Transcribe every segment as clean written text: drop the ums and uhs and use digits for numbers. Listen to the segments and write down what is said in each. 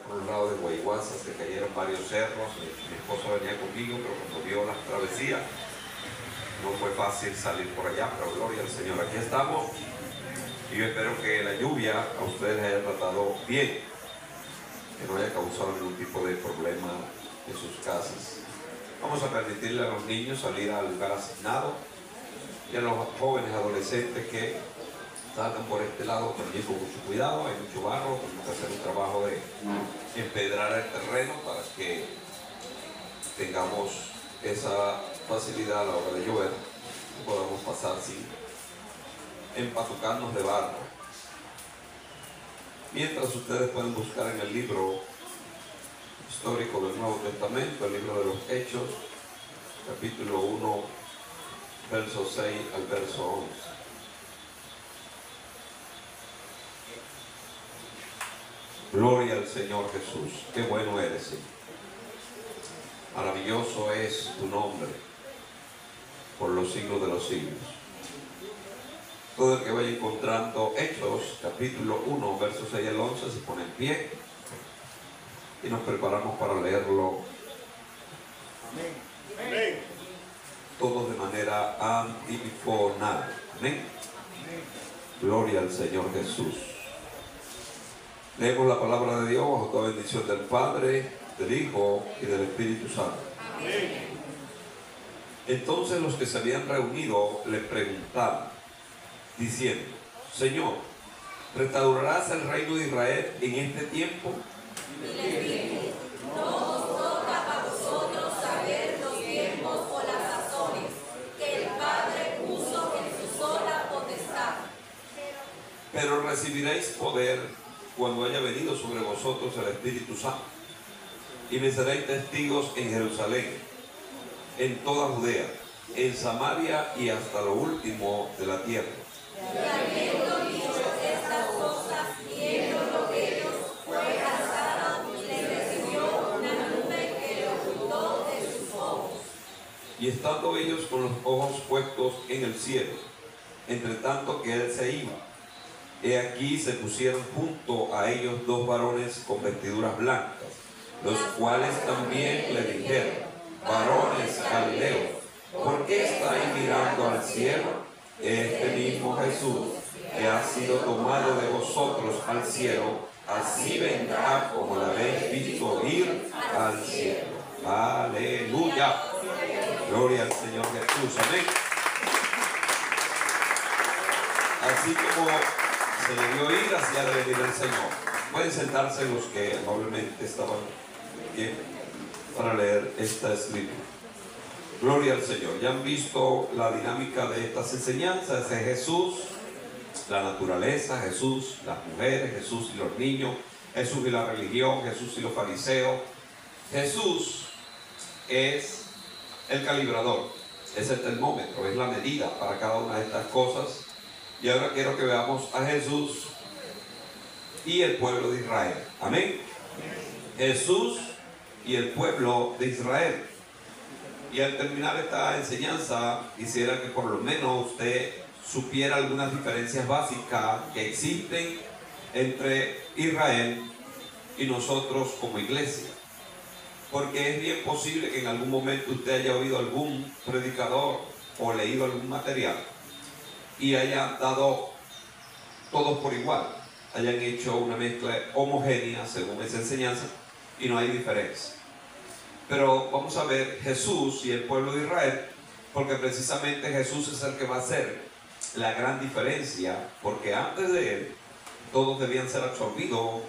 por un lado de Guayguasa, se cayeron varios cerros. Mi esposo venía conmigo, pero cuando vio las travesías, no fue fácil salir por allá, pero gloria al Señor. Aquí estamos y yo espero que la lluvia a ustedes les haya tratado bien, que no haya causado ningún tipo de problema en sus casas. Vamos a permitirle a los niños salir al lugar asignado y a los jóvenes adolescentes que salgan por este lado también con mucho cuidado. Hay mucho barro, tenemos que hacer un trabajo de empedrar el terreno para que tengamos esa facilidad a la hora de llover y podamos pasar sin empatucarnos de barro. Mientras ustedes pueden buscar en el libro histórico del Nuevo Testamento, el libro de los Hechos, capítulo 1, verso 6 al verso 11. Gloria al Señor Jesús. Qué bueno eres, Señor. Maravilloso es tu nombre por los siglos de los siglos. Todo el que vaya encontrando Hechos, capítulo 1, versos 6 al 11, se pone en pie y nos preparamos para leerlo. Amén. Todos de manera antifonal. Amén. Gloria al Señor Jesús. Leemos la palabra de Dios bajo toda bendición del Padre, del Hijo y del Espíritu Santo. Amén. Entonces los que se habían reunido le preguntaron, diciendo: Señor, ¿restaurarás el reino de Israel en este tiempo? Y les dijo: no os toca a vosotros saber los tiempos o las razones que el Padre puso en su sola potestad. Pero recibiréis poder cuando haya venido sobre vosotros el Espíritu Santo, y me seréis testigos en Jerusalén, en toda Judea, en Samaria y hasta lo último de la tierra. Y habiendo dicho estas cosas, viendo lo que ellos fue alzado y les recibió una nube que le ocultó de sus ojos. Y estando ellos con los ojos puestos en el cielo, entre tanto que él se iba, he aquí se pusieron junto a ellos dos varones con vestiduras blancas, los cuales también le dijeron: varones Galileos, ¿por qué estáis mirando al cielo? Este mismo Jesús, que ha sido tomado de vosotros al cielo, así vendrá como la habéis visto ir al cielo. Aleluya. Gloria al Señor Jesús. Amén. Así como se le vio ir, así ha de venir el Señor. Pueden sentarse los que amablemente estaban aquí para leer esta escritura. Gloria al Señor. Ya han visto la dinámica de estas enseñanzas de Jesús, la naturaleza, Jesús, las mujeres, Jesús y los niños, Jesús y la religión, Jesús y los fariseos. Jesús es el calibrador, es el termómetro, es la medida para cada una de estas cosas. Y ahora quiero que veamos a Jesús y el pueblo de Israel. Amén. Jesús y el pueblo de Israel. Y al terminar esta enseñanza, quisiera que por lo menos usted supiera algunas diferencias básicas que existen entre Israel y nosotros como iglesia. Porque es bien posible que en algún momento usted haya oído algún predicador o leído algún material y hayan dado todos por igual, hayan hecho una mezcla homogénea según esa enseñanza y no hay diferencia. Pero vamos a ver Jesús y el pueblo de Israel, porque precisamente Jesús es el que va a hacer la gran diferencia, porque antes de él todos debían ser absorbidos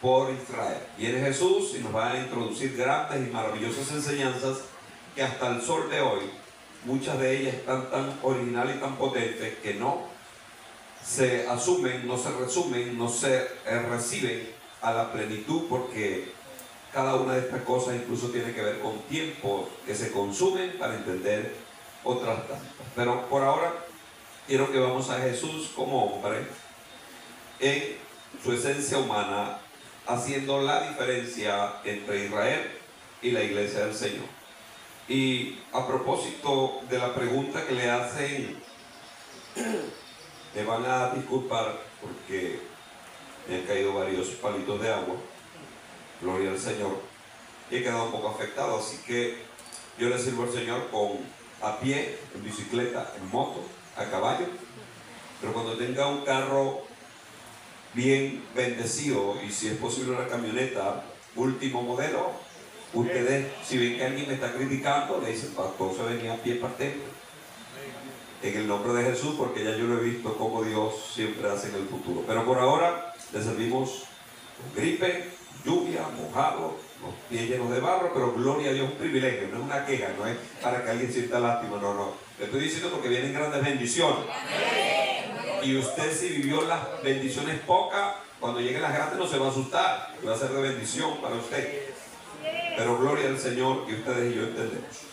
por Israel. Viene Jesús y nos va a introducir grandes y maravillosas enseñanzas que hasta el sol de hoy, muchas de ellas están tan originales y tan potentes que no se asumen, no se resumen, no se reciben a la plenitud, porque cada una de estas cosas incluso tiene que ver con tiempos que se consumen para entender otras tantas. Pero por ahora quiero que vamos a Jesús como hombre en su esencia humana, haciendo la diferencia entre Israel y la iglesia del Señor. Y a propósito de la pregunta que le hacen, me van a disculpar porque me han caído varios palitos de agua. Gloria al Señor. Y he quedado un poco afectado, así que yo le sirvo al Señor a pie, en bicicleta, en moto, a caballo. Pero cuando tenga un carro bien bendecido, y si es posible una camioneta último modelo, ustedes, si ven que alguien me está criticando, le dicen: pastor, se venía a pie para el templo. En el nombre de Jesús, porque ya yo lo he visto como Dios siempre hace en el futuro. Pero por ahora le servimos con gripe, lluvia, mojado, los pies llenos de barro, pero gloria a Dios, un privilegio, no es una queja, no es para que alguien sienta lástima, no. Le estoy diciendo porque vienen grandes bendiciones. Y usted, si vivió las bendiciones pocas, cuando lleguen las grandes no se va a asustar, va a ser de bendición para usted. Pero gloria al Señor, que ustedes y yo entendemos.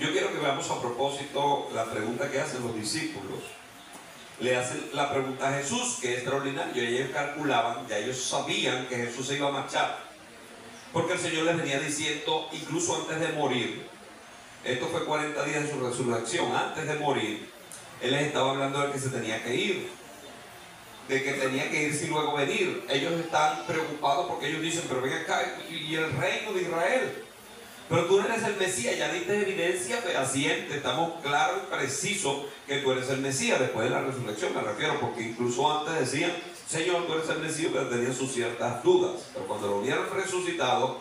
Yo quiero que veamos a propósito la pregunta que hacen los discípulos. Le hacen la pregunta a Jesús, que es extraordinario. Ellos calculaban, ya ellos sabían que Jesús se iba a marchar, porque el Señor les venía diciendo, incluso antes de morir, esto fue 40 días de su resurrección, antes de morir, Él les estaba hablando de que se tenía que ir, de que tenía que irse y luego venir. Ellos están preocupados porque ellos dicen: pero ven acá, y el reino de Israel, pero tú eres el Mesías, ya diste evidencia fehaciente, estamos claros y precisos que tú eres el Mesías. Después de la resurrección me refiero, porque incluso antes decían: Señor, tú eres el Mesías, pero tenían sus ciertas dudas. Pero cuando lo vieron resucitado,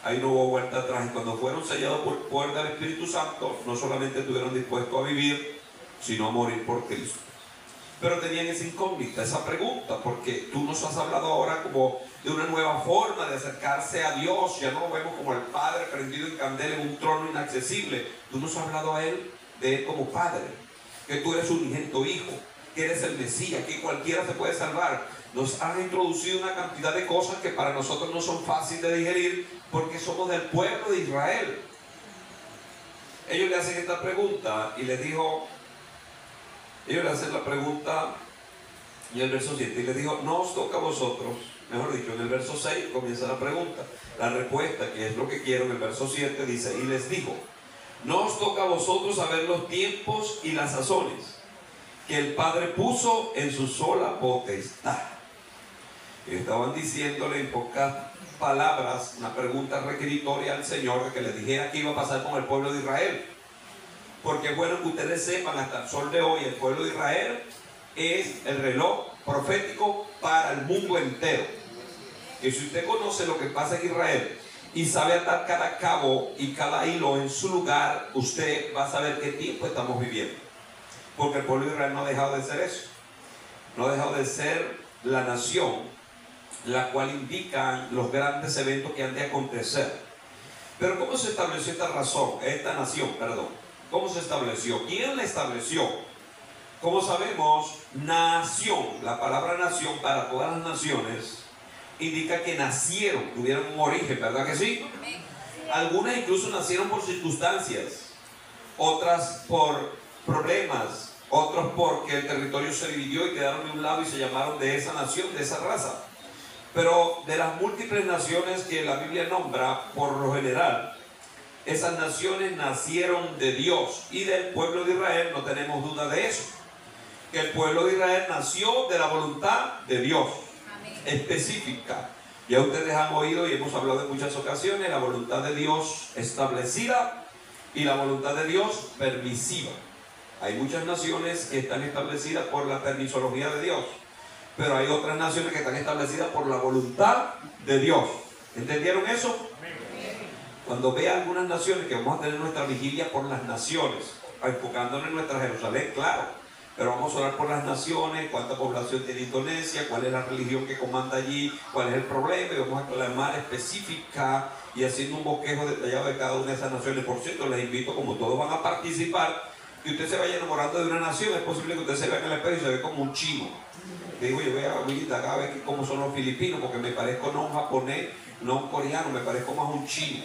ahí no hubo vuelta atrás. Y cuando fueron sellados por el poder del Espíritu Santo, no solamente estuvieron dispuestos a vivir, sino a morir por Cristo. Pero tenían esa incógnita, esa pregunta, porque tú nos has hablado ahora como de una nueva forma de acercarse a Dios. Ya no lo vemos como el Padre prendido en candela en un trono inaccesible. Tú nos has hablado de Él como Padre, que tú eres un unigénito Hijo, que eres el Mesías, que cualquiera se puede salvar. Nos has introducido una cantidad de cosas que para nosotros no son fáciles de digerir, porque somos del pueblo de Israel. Ellos le hacen esta pregunta y les dijo... Ellos le hacen la pregunta en el verso 7 y les dijo: no os toca a vosotros, mejor dicho, en el verso 6 comienza la pregunta. La respuesta, que es lo que quiero, en el verso 7 dice: y les dijo: no os toca a vosotros saber los tiempos y las sazones que el Padre puso en su sola potestad. Y estaban diciéndole en pocas palabras una pregunta requeritoria al Señor, de que les dijera qué iba a pasar con el pueblo de Israel. Porque es bueno que ustedes sepan, hasta el sol de hoy, el pueblo de Israel es el reloj profético para el mundo entero. Que si usted conoce lo que pasa en Israel y sabe atar cada cabo y cada hilo en su lugar, usted va a saber qué tiempo estamos viviendo. Porque el pueblo de Israel no ha dejado de ser eso. No ha dejado de ser la nación, la cual indican los grandes eventos que han de acontecer. Pero ¿cómo se estableció esta nación? ¿Cómo se estableció? ¿Quién la estableció? Como sabemos, nación, la palabra nación para todas las naciones indica que nacieron, tuvieron un origen, ¿verdad que sí? Algunas incluso nacieron por circunstancias, otras por problemas, otros porque el territorio se dividió y quedaron de un lado y se llamaron de esa nación, de esa raza. Pero de las múltiples naciones que la Biblia nombra, por lo general, esas naciones nacieron de Dios, y del pueblo de Israel no tenemos duda de eso, que el pueblo de Israel nació de la voluntad de Dios. Amén. Específica. Ya ustedes han oído y hemos hablado en muchas ocasiones la voluntad de Dios establecida y la voluntad de Dios permisiva. Hay muchas naciones que están establecidas por la permisología de Dios, pero hay otras naciones que están establecidas por la voluntad de Dios. ¿Entendieron eso? Cuando vea algunas naciones, que vamos a tener nuestra vigilia por las naciones, enfocándonos en nuestra Jerusalén, claro, pero vamos a orar por las naciones, cuánta población tiene Indonesia, cuál es la religión que comanda allí, cuál es el problema, y vamos a clamar específica y haciendo un bosquejo detallado de cada una de esas naciones. Por cierto, les invito, como todos van a participar, que usted se vaya enamorando de una nación. Es posible que usted se vea en el espejo y se ve como un chino. Que digo, yo voy a venir acá a ver cómo son los filipinos, porque me parezco no a un japonés, no a un coreano, me parezco más a un chino.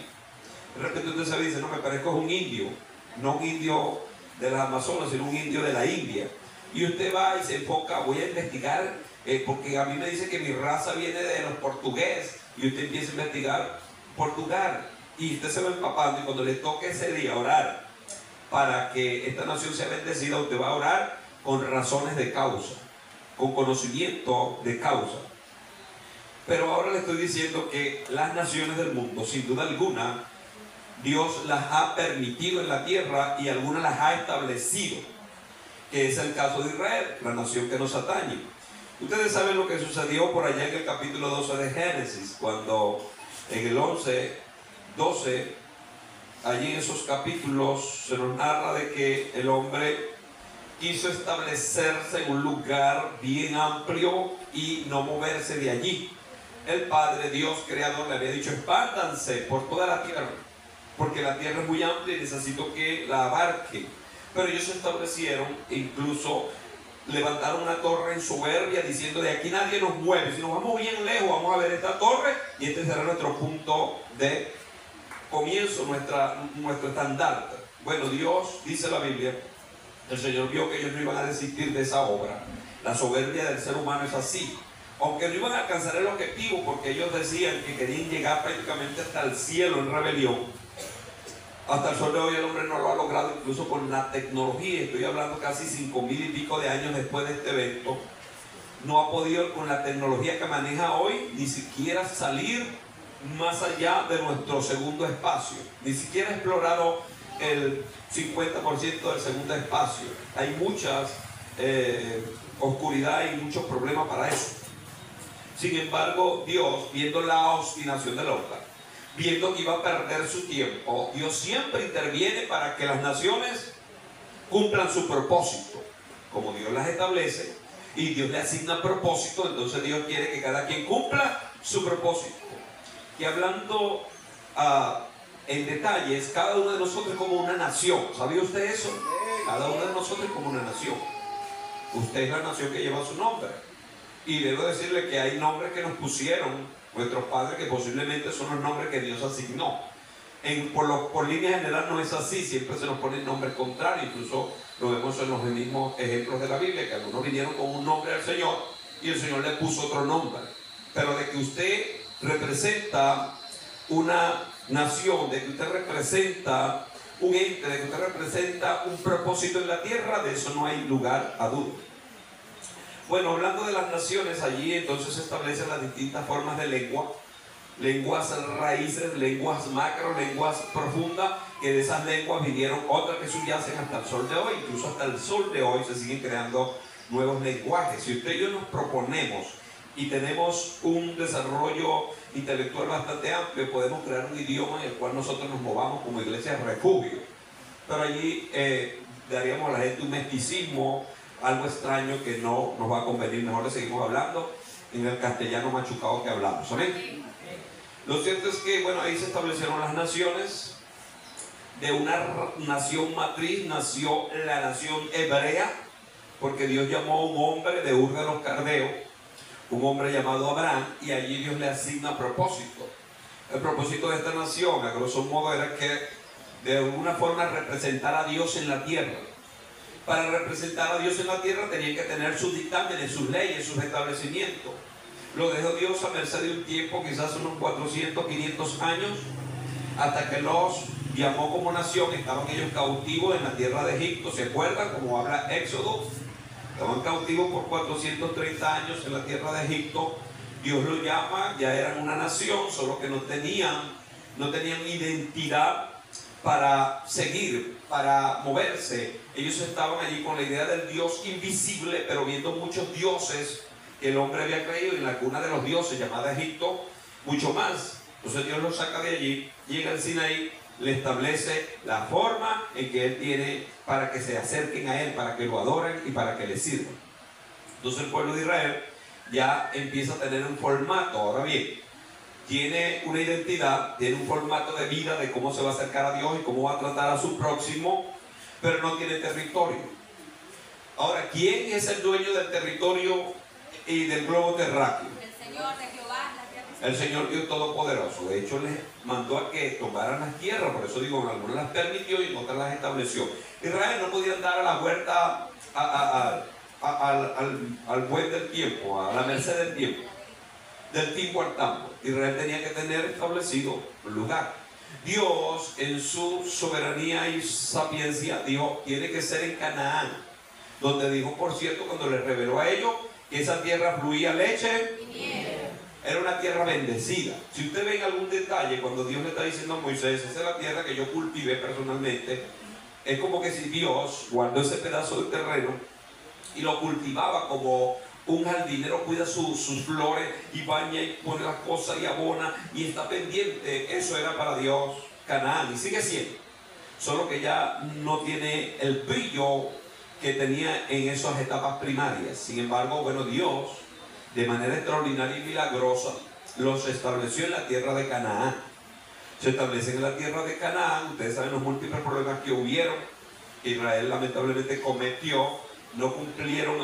De repente usted se dice: no, me parezco a un indio, no un indio de las Amazonas, sino un indio de la India. Y usted va y se enfoca: voy a investigar, porque a mí me dice que mi raza viene de los portugueses, y usted empieza a investigar Portugal, y usted se va empapando, y cuando le toque ese día orar para que esta nación sea bendecida, usted va a orar con razones de causa, con conocimiento de causa. Pero ahora le estoy diciendo que las naciones del mundo, sin duda alguna, Dios las ha permitido en la tierra y algunas las ha establecido, que es el caso de Israel, la nación que nos atañe. Ustedes saben lo que sucedió por allá en el capítulo 12 de Génesis, cuando en el 11, 12, allí en esos capítulos se nos narra de que el hombre quiso establecerse en un lugar bien amplio y no moverse de allí. El Padre, Dios creador, le había dicho: expándanse por toda la tierra, porque la tierra es muy amplia y necesito que la abarque. Pero ellos se establecieron e incluso levantaron una torre en soberbia, diciendo: de aquí nadie nos mueve, si nos vamos bien lejos vamos a ver esta torre y este será nuestro punto de comienzo, nuestro estandarte. Bueno, Dios, dice la Biblia, el Señor vio que ellos no iban a desistir de esa obra. La soberbia del ser humano es así. Aunque no iban a alcanzar el objetivo, porque ellos decían que querían llegar prácticamente hasta el cielo en rebelión, hasta el sol de hoy el hombre no lo ha logrado, incluso con la tecnología. Estoy hablando casi 5.000 y pico de años después de este evento. No ha podido, con la tecnología que maneja hoy, ni siquiera salir más allá de nuestro segundo espacio. Ni siquiera ha explorado el 50% del segundo espacio. Hay muchas oscuridad y muchos problemas para eso. Sin embargo, Dios, viendo la obstinación del hombre, viendo que iba a perder su tiempo, Dios siempre interviene para que las naciones cumplan su propósito. Como Dios las establece y Dios le asigna propósito, entonces Dios quiere que cada quien cumpla su propósito. Y hablando en detalles, cada uno de nosotros es como una nación. ¿Sabía usted eso? Cada uno de nosotros es como una nación. Usted es la nación que lleva su nombre. Y debo decirle que hay nombres que nos pusieron nuestros padres, que posiblemente son los nombres que Dios asignó. Por línea general no es así, siempre se nos ponen nombres contrarios. Incluso lo vemos en los mismos ejemplos de la Biblia, que algunos vinieron con un nombre al Señor y el Señor le puso otro nombre. Pero de que usted representa una nación, de que usted representa un ente, de que usted representa un propósito en la tierra, de eso no hay lugar a duda. Bueno, hablando de las naciones, allí entonces se establecen las distintas formas de lengua, lenguas raíces, lenguas macro, lenguas profundas, que de esas lenguas vinieron otras que subyacen hasta el sol de hoy. Incluso hasta el sol de hoy se siguen creando nuevos lenguajes. Si usted y yo nos proponemos y tenemos un desarrollo intelectual bastante amplio, podemos crear un idioma en el cual nosotros nos movamos como iglesia refugio. Pero allí daríamos a la gente un misticismo, algo extraño que no nos va a convenir. Mejor le seguimos hablando en el castellano machucado que hablamos. ¿Amén? Lo cierto es que, bueno, ahí se establecieron las naciones. De una nación matriz nació la nación hebrea, porque Dios llamó a un hombre de Ur de los Caldeos, un hombre llamado Abraham, y allí Dios le asigna propósito. El propósito de esta nación, a grosso modo, era que de alguna forma representara a Dios en la tierra. Para representar a Dios en la tierra tenían que tener sus dictámenes, sus leyes, sus establecimientos. Lo dejó Dios a merced de un tiempo, quizás unos 400, 500 años, hasta que los llamó como nación. Estaban ellos cautivos en la tierra de Egipto. ¿Se acuerdan? Como habla Éxodo, estaban cautivos por 430 años en la tierra de Egipto. Dios los llama, ya eran una nación, solo que no tenían identidad para seguir, para moverse. Ellos estaban allí con la idea del Dios invisible, pero viendo muchos dioses que el hombre había creído, en la cuna de los dioses llamada Egipto, mucho más. Entonces Dios los saca de allí, llega al Sinaí, le establece la forma en que Él tiene para que se acerquen a Él, para que lo adoren y para que le sirvan. Entonces el pueblo de Israel ya empieza a tener un formato. Ahora bien, tiene una identidad, tiene un formato de vida de cómo se va a acercar a Dios y cómo va a tratar a su próximo, pero no tiene territorio. Ahora, ¿quién es el dueño del territorio y del globo terráqueo? El Señor de Jehová, la tierra. El Señor Dios Todopoderoso. De hecho, les mandó a que tomaran las tierras. Por eso digo, en algunas las permitió y en otras las estableció. Israel no podía andar a la vuelta al buen del tiempo, a la merced del tiempo al tambo. Israel tenía que tener establecido un lugar. Dios, en su soberanía y sapiencia, dijo: tiene que ser en Canaán, donde dijo, por cierto, cuando les reveló a ellos que esa tierra fluía leche y miel. era una tierra bendecida. Si usted ve en algún detalle, cuando Dios le está diciendo a Moisés, esa es la tierra que yo cultivé personalmente, es como que si Dios guardó ese pedazo de terreno y lo cultivaba como un jardinero cuida sus flores y baña y pone las cosas y abona y está pendiente. Eso era para Dios Canaán y sigue siendo, solo que ya no tiene el brillo que tenía en esas etapas primarias. Sin embargo, bueno, Dios de manera extraordinaria y milagrosa los estableció en la tierra de Canaán. Se establecen en la tierra de Canaán. Ustedes saben los múltiples problemas que hubieron, que Israel lamentablemente cometió. No cumplieron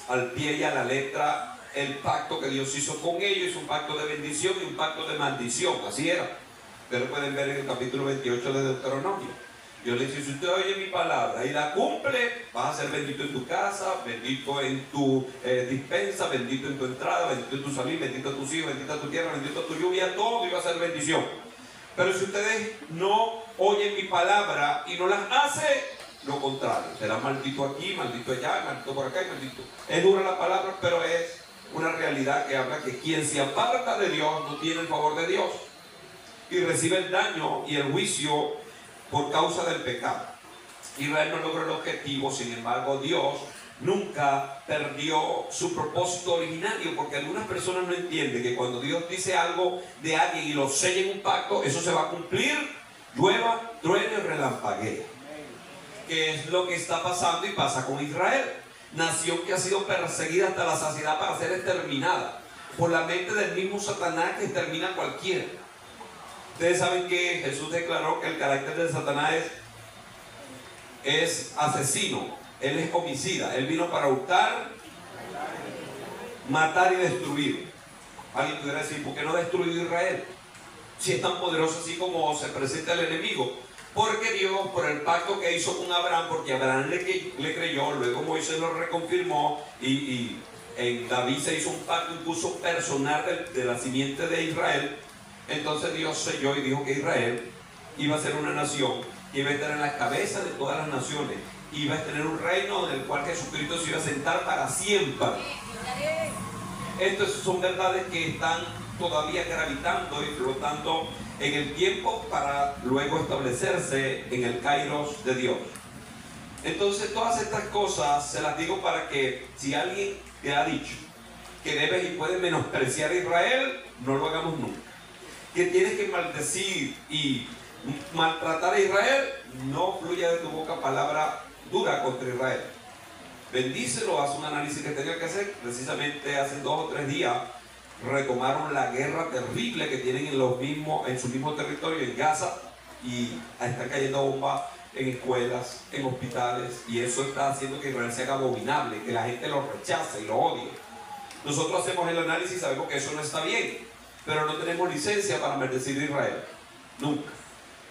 al pie y a la letra el pacto que Dios hizo con ellos. Un pacto de bendición y un pacto de maldición, así era. Ustedes lo pueden ver en el capítulo 28 de Deuteronomio. Dios le dice, si usted oye mi palabra y la cumple, vas a ser bendito en tu casa, bendito en tu dispensa, bendito en tu entrada, bendito en tu salida, bendito a tus hijos, bendito a tu tierra, bendito a tu lluvia, todo iba a ser bendición. Pero si ustedes no oyen mi palabra y no las hacen, lo contrario, será maldito aquí, maldito allá, maldito por acá y maldito. Es dura la palabra, pero es una realidad que habla que quien se aparta de Dios no tiene el favor de Dios y recibe el daño y el juicio por causa del pecado. Israel no logró el objetivo. Sin embargo, Dios nunca perdió su propósito originario, porque algunas personas no entienden que cuando Dios dice algo de alguien y lo sella en un pacto, eso se va a cumplir, llueva, truene o relampaguee. Que es lo que está pasando y pasa con Israel, nación que ha sido perseguida hasta la saciedad para ser exterminada por la mente del mismo Satanás que extermina a cualquiera. Ustedes saben que Jesús declaró que el carácter de Satanás es asesino, él es homicida, él vino para hurtar, matar y destruir. Alguien pudiera decir, ¿por qué no ha destruido Israel? Si es tan poderoso así como se presenta el enemigo. Porque Dios, por el pacto que hizo con Abraham, porque Abraham le creyó, luego Moisés lo reconfirmó y en David se hizo un pacto incluso personal de la simiente de Israel. Entonces Dios selló y dijo que Israel iba a ser una nación que iba a estar en la cabeza de todas las naciones, iba a tener un reino en el cual Jesucristo se iba a sentar para siempre. Estas son verdades que están todavía gravitando y flotando en el tiempo para luego establecerse en el kairos de Dios. Entonces todas estas cosas se las digo para que si alguien te ha dicho que debes y puedes menospreciar a Israel, no lo hagamos nunca. Que tienes que maldecir y maltratar a Israel, no fluya de tu boca palabra dura contra Israel. Bendícelo, haz un análisis que tenga que hacer. Precisamente hace 2 o 3 días retomaron la guerra terrible que tienen en su mismo territorio, en Gaza, y están cayendo bombas en escuelas, en hospitales, y eso está haciendo que Israel se haga abominable, que la gente lo rechace y lo odie. Nosotros hacemos el análisis y sabemos que eso no está bien, pero no tenemos licencia para maldecir a Israel, nunca.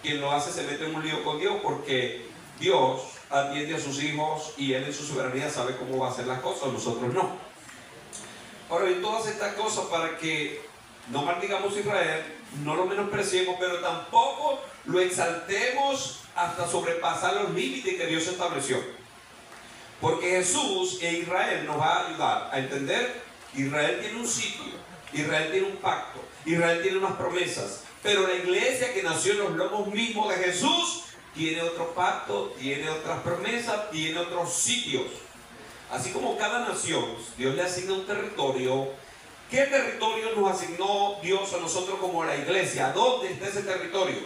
Quien lo hace se mete en un lío con Dios, porque Dios atiende a sus hijos y Él en su soberanía sabe cómo va a hacer las cosas, nosotros no. Ahora bien, todas estas cosas para que no maldigamos a Israel, no lo menospreciemos, pero tampoco lo exaltemos hasta sobrepasar los límites que Dios estableció. Porque Jesús e Israel nos va a ayudar a entender que Israel tiene un sitio, Israel tiene un pacto, Israel tiene unas promesas, pero la iglesia que nació en los lomos mismos de Jesús tiene otro pacto, tiene otras promesas, tiene otros sitios. Así como cada nación, Dios le asigna un territorio. ¿Qué territorio nos asignó Dios a nosotros como la iglesia? ¿Dónde está ese territorio?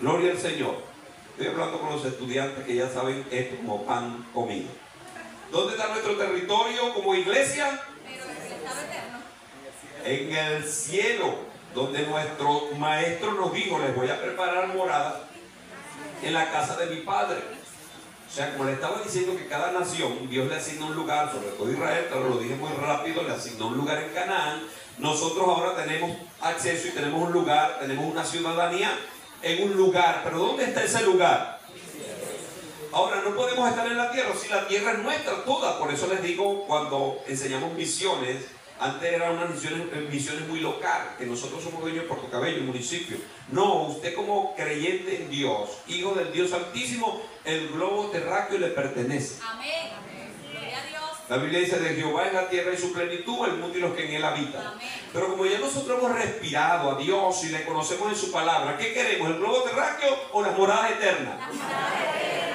Gloria al Señor. Estoy hablando con los estudiantes que ya saben esto como pan comido. ¿Dónde está nuestro territorio como iglesia? En el cielo, donde nuestro maestro nos dijo, les voy a preparar morada en la casa de mi Padre. O sea, como le estaba diciendo que cada nación, Dios le asigna un lugar, sobre todo Israel, pero lo dije muy rápido, le asignó un lugar en Canaán. Nosotros ahora tenemos acceso y tenemos un lugar, tenemos una ciudadanía en un lugar. ¿Pero dónde está ese lugar? Ahora, no podemos estar en la tierra, si la tierra es nuestra toda. Por eso les digo, cuando enseñamos misiones, antes eran unas misiones muy locales, que nosotros somos dueños de Puerto Cabello, el municipio. No, usted como creyente en Dios, hijo del Dios Altísimo, el globo terráqueo le pertenece. Amén. Gloria a Dios. La Biblia dice: de Jehová es la tierra y su plenitud, el mundo y los que en él habitan. Pero como ya nosotros hemos respirado a Dios y le conocemos en su palabra, ¿qué queremos? ¿El globo terráqueo o las moradas eternas?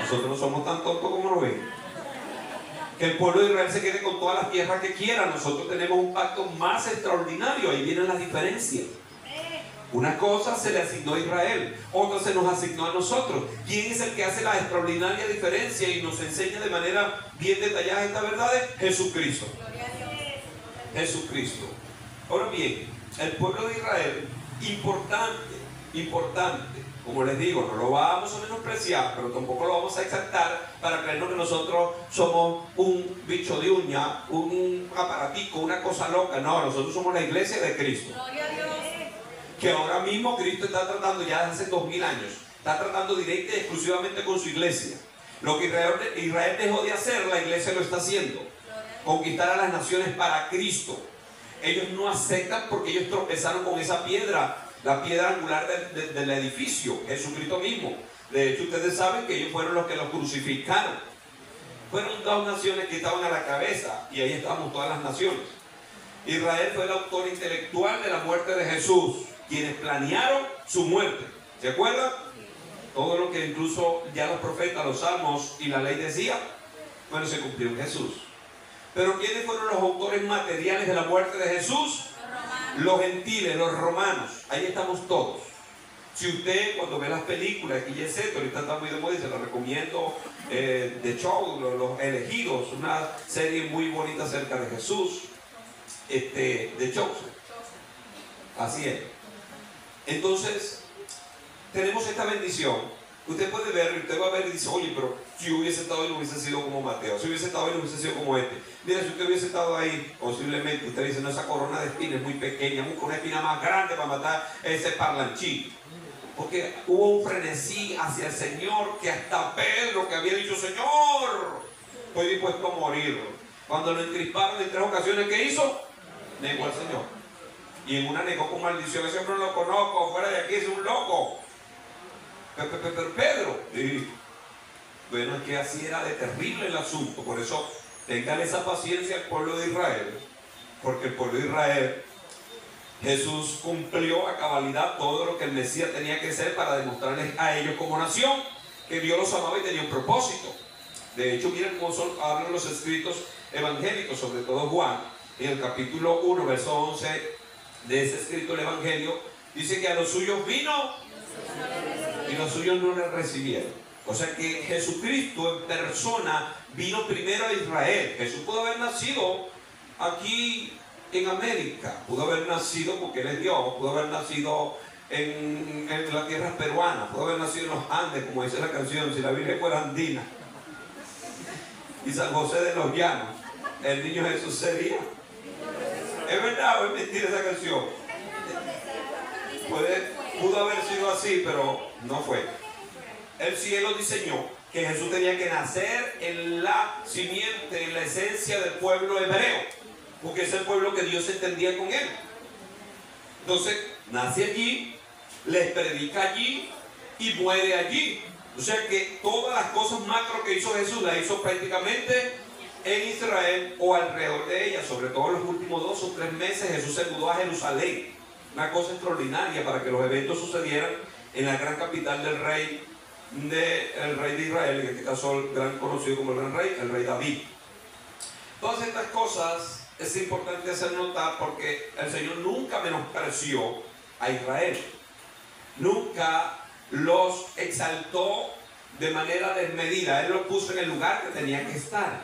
Nosotros no somos tan tontos como lo ven. Que el pueblo de Israel se quede con todas las tierras que quiera. Nosotros tenemos un pacto más extraordinario. Ahí vienen las diferencias. Una cosa se le asignó a Israel, otra se nos asignó a nosotros. ¿Quién es el que hace la extraordinaria diferencia y nos enseña de manera bien detallada estas verdades? Jesucristo. Jesucristo. Ahora bien, el pueblo de Israel, importante, como les digo, no lo vamos a menospreciar, pero tampoco lo vamos a exaltar para creernos que nosotros somos un bicho de uña, un aparatico, una cosa loca. No, nosotros somos la iglesia de Cristo. Que ahora mismo Cristo está tratando, ya desde hace 2000 años, está tratando directa y exclusivamente con su iglesia. Lo que Israel dejó de hacer, la iglesia lo está haciendo. Conquistar a las naciones para Cristo. Ellos no aceptan porque ellos tropezaron con esa piedra, la piedra angular del edificio, Jesucristo mismo. De hecho, ustedes saben que ellos fueron los que lo crucificaron. Fueron dos naciones que estaban a la cabeza y ahí estamos todas las naciones. Israel fue el autor intelectual de la muerte de Jesús, quienes planearon su muerte. ¿Se acuerdan? Todo lo que incluso ya los profetas, los salmos y la ley decía, bueno, se cumplió en Jesús. Pero ¿quiénes fueron los autores materiales de la muerte de Jesús? Los gentiles, los romanos. Ahí estamos todos. Si usted cuando ve las películas, aquí ya es esto, ahorita está muy de moda y se lo recomiendo, The Show, Los Elegidos, una serie muy bonita acerca de Jesús, The Chosen. Así es. Entonces, tenemos esta bendición. Usted puede ver, y usted va a ver y dice: oye, pero si hubiese estado ahí no hubiese sido como Mateo, si hubiese estado ahí no hubiese sido como este. Mira, si usted hubiese estado ahí, posiblemente usted dice: no, esa corona de espinas es muy pequeña, una espina más grande para matar ese parlanchín. Porque hubo un frenesí hacia el Señor que hasta Pedro, que había dicho: Señor, estoy dispuesto a morir. Cuando lo encrisparon en 3 ocasiones, ¿qué hizo? Negó al Señor. Y en una negó con maldición: ese hombre no lo conozco, fuera de aquí, es un loco. Pero Pedro, bueno, es que así era de terrible el asunto. Por eso tengan esa paciencia al pueblo de Israel, porque el pueblo de Israel, Jesús cumplió a cabalidad todo lo que el Mesías tenía que ser para demostrarles a ellos como nación que Dios los amaba y tenía un propósito. De hecho, miren cómo hablan los escritos evangélicos, sobre todo Juan, en el capítulo 1, verso 11 de ese escrito del Evangelio, dice que a los suyos vino y los suyos no le recibieron. O sea que Jesucristo en persona vino primero a Israel. Jesús pudo haber nacido aquí en América, pudo haber nacido porque Él es Dios, pudo haber nacido en la tierra peruana, pudo haber nacido en los Andes, como dice la canción, si la Biblia fuera andina, y San José de los Llanos, el niño Jesús sería. ¿Es verdad o es mentira esa canción? Pudo haber sido así, pero no fue. El cielo diseñó que Jesús tenía que nacer en la simiente, en la esencia del pueblo hebreo, porque es el pueblo que Dios entendía con él. Entonces, nace allí, les predica allí y muere allí. O sea que todas las cosas macro que hizo Jesús las hizo prácticamente en Israel o alrededor de ella. Sobre todo en los últimos 2 o 3 meses Jesús se mudó a Jerusalén. Una cosa extraordinaria para que los eventos sucedieran en la gran capital del rey de Israel, en este caso el gran conocido como el gran rey, el rey David. Todas estas cosas es importante hacer notar porque el Señor nunca menospreció a Israel, nunca los exaltó de manera desmedida. Él los puso en el lugar que tenía que estar.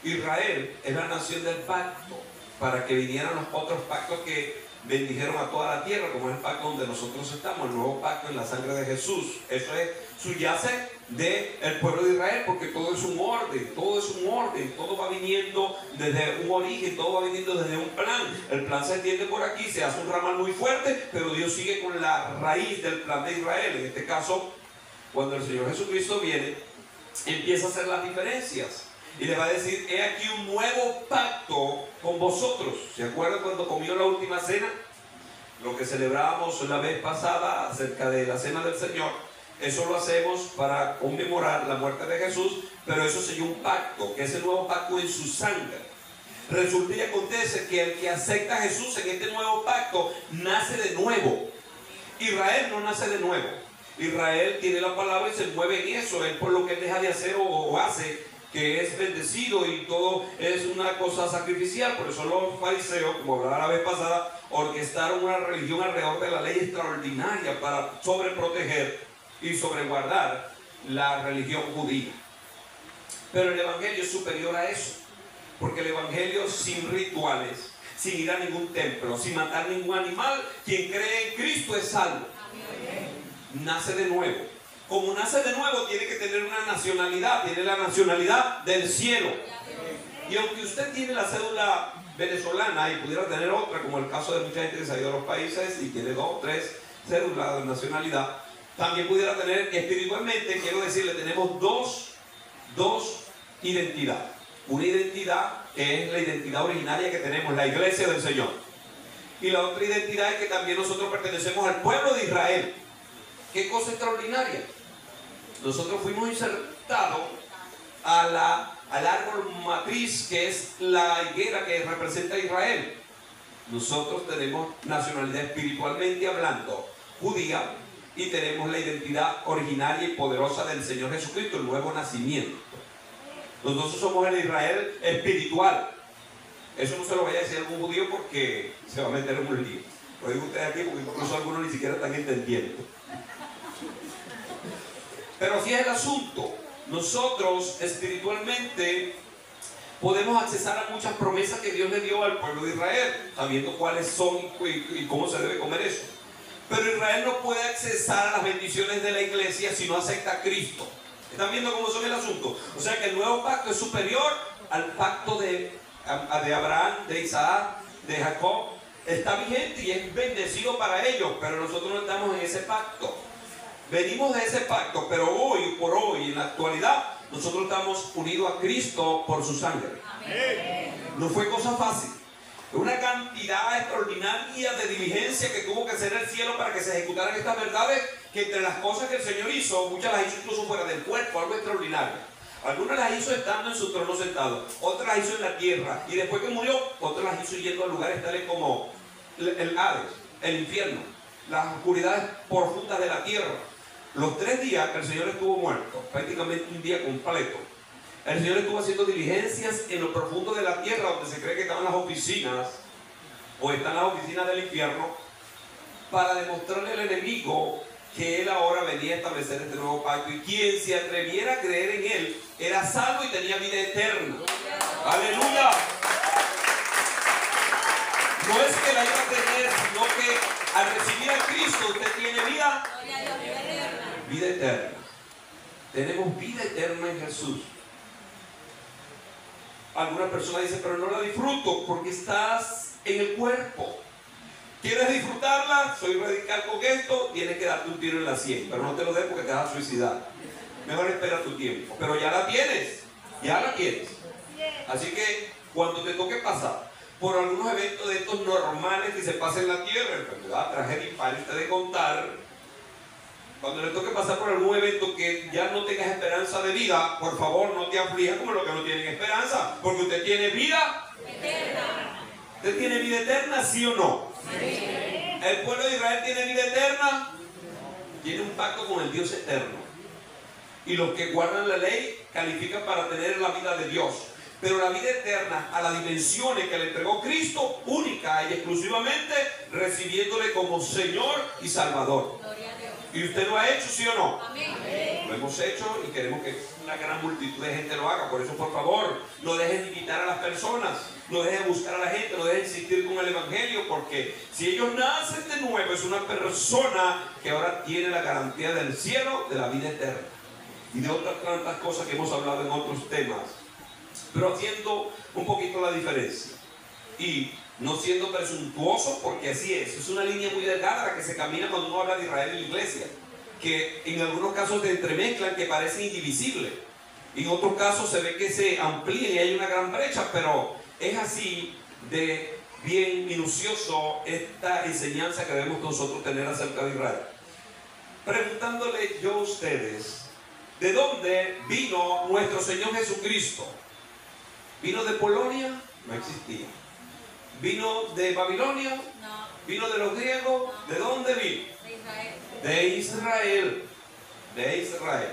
Israel es la nación del pacto, para que vinieran los otros pactos que bendijeron a toda la tierra, como es el pacto donde nosotros estamos, el nuevo pacto en la sangre de Jesús. Eso es subyace del pueblo de Israel, porque todo es un orden, todo va viniendo desde un origen, todo va viniendo desde un plan. El plan se entiende por aquí, se hace un ramal muy fuerte, pero Dios sigue con la raíz del plan de Israel. En este caso, cuando el Señor Jesucristo viene, empieza a hacer las diferencias. Y les va a decir: he aquí un nuevo pacto con vosotros. ¿Se acuerdan cuando comió la última cena? Lo que celebrábamos la vez pasada acerca de la cena del Señor. Eso lo hacemos para conmemorar la muerte de Jesús, pero eso selló un pacto, que es el nuevo pacto en su sangre. Resulta y acontece que el que acepta a Jesús en este nuevo pacto nace de nuevo. Israel no nace de nuevo. Israel tiene la palabra y se mueve en eso. Es por lo que él deja de hacer o hace, que es bendecido y todo es una cosa sacrificial. Por eso los fariseos, como hablaba la vez pasada, orquestaron una religión alrededor de la ley extraordinaria para sobreproteger y sobreguardar la religión judía. Pero el evangelio es superior a eso, porque el evangelio sin rituales, sin ir a ningún templo, sin matar ningún animal, quien cree en Cristo es salvo. Nace de nuevo. Como nace de nuevo, tiene que tener una nacionalidad, tiene la nacionalidad del cielo. Y aunque usted tiene la cédula venezolana y pudiera tener otra, como el caso de mucha gente que se ha ido a los países y tiene 2 o 3 cédulas de nacionalidad, también pudiera tener espiritualmente, quiero decirle, tenemos dos identidades. Una identidad que es la identidad originaria que tenemos, la iglesia del Señor. Y la otra identidad es que también nosotros pertenecemos al pueblo de Israel. ¿Qué cosa extraordinaria? Nosotros fuimos insertados al árbol matriz, que es la higuera que representa a Israel. Nosotros tenemos nacionalidad espiritualmente hablando judía y tenemos la identidad originaria y poderosa del Señor Jesucristo, el nuevo nacimiento. Nosotros somos el Israel espiritual. Eso no se lo vaya a decir a algún judío porque se va a meter en un lío. Lo digo ustedes aquí porque incluso algunos ni siquiera están entendiendo. Pero así es el asunto. Nosotros espiritualmente podemos accesar a muchas promesas que Dios le dio al pueblo de Israel, sabiendo cuáles son y cómo se debe comer eso. Pero Israel no puede accesar a las bendiciones de la iglesia si no acepta a Cristo. ¿Están viendo cómo son el asunto? O sea que el nuevo pacto es superior al pacto de Abraham, de Isaac, de Jacob. Está vigente y es bendecido para ellos, pero nosotros no estamos en ese pacto. Venimos de ese pacto, pero hoy por hoy, en la actualidad, nosotros estamos unidos a Cristo por su sangre. Amén. No fue cosa fácil. Una cantidad extraordinaria de diligencia que tuvo que hacer el cielo para que se ejecutaran estas verdades, que entre las cosas que el Señor hizo, muchas las hizo incluso fuera del cuerpo, algo extraordinario. Algunas las hizo estando en su trono sentado, otras las hizo en la tierra, y después que murió, otras las hizo yendo a lugares tales como el Hades, el infierno, las oscuridades profundas de la tierra. Los 3 días que el Señor estuvo muerto, prácticamente un día completo, el Señor estuvo haciendo diligencias en lo profundo de la tierra, donde se cree que estaban las oficinas, o están las oficinas del infierno, para demostrarle al enemigo que Él ahora venía a establecer este nuevo pacto, y quien se atreviera a creer en Él era salvo y tenía vida eterna. ¡Aleluya! No es que la iba a tener, sino que al recibir a Cristo usted tiene vida eterna. Tenemos vida eterna en Jesús. Algunas personas dicen, pero no la disfruto porque estás en el cuerpo. ¿Quieres disfrutarla? Soy radical con esto, tienes que darte un tiro en la sien, pero no te lo des porque te vas a suicidar. Mejor espera tu tiempo. Pero ya la tienes, ya la tienes. Así que cuando te toque pasar por algunos eventos de estos normales que se pasan en la tierra, enfermedad, tragedia y pálida de contar, cuando le toque pasar por algún evento que ya no tengas esperanza de vida, por favor no te aflijas como los que no tienen esperanza, porque usted tiene vida eterna. ¿Usted tiene vida eterna, sí o no? Sí. ¿El pueblo de Israel tiene vida eterna? Tiene un pacto con el Dios eterno. Y los que guardan la ley califican para tener la vida de Dios. Pero la vida eterna, a las dimensiones que le entregó Cristo, única y exclusivamente, recibiéndole como Señor y Salvador. ¿Y usted lo ha hecho, sí o no? Amén. Lo hemos hecho y queremos que una gran multitud de gente lo haga. Por eso, por favor, no dejen de invitar a las personas, no dejen de buscar a la gente, no dejen de insistir con el Evangelio, porque si ellos nacen de nuevo, es una persona que ahora tiene la garantía del cielo, de la vida eterna. Y de otras tantas cosas que hemos hablado en otros temas, pero haciendo un poquito la diferencia. Y no siendo presuntuoso, porque así es una línea muy delgada la que se camina cuando uno habla de Israel y la iglesia, que en algunos casos se entremezclan, que parecen indivisibles, y en otros casos se ve que se amplían y hay una gran brecha, pero es así de bien minucioso esta enseñanza que debemos nosotros tener acerca de Israel. preguntándole yo a ustedes, ¿de dónde vino nuestro Señor Jesucristo? ¿Vino de Polonia? No existía. ¿Vino de Babilonia? No. ¿Vino de los griegos? No. ¿De dónde vino? De Israel. De Israel. De Israel.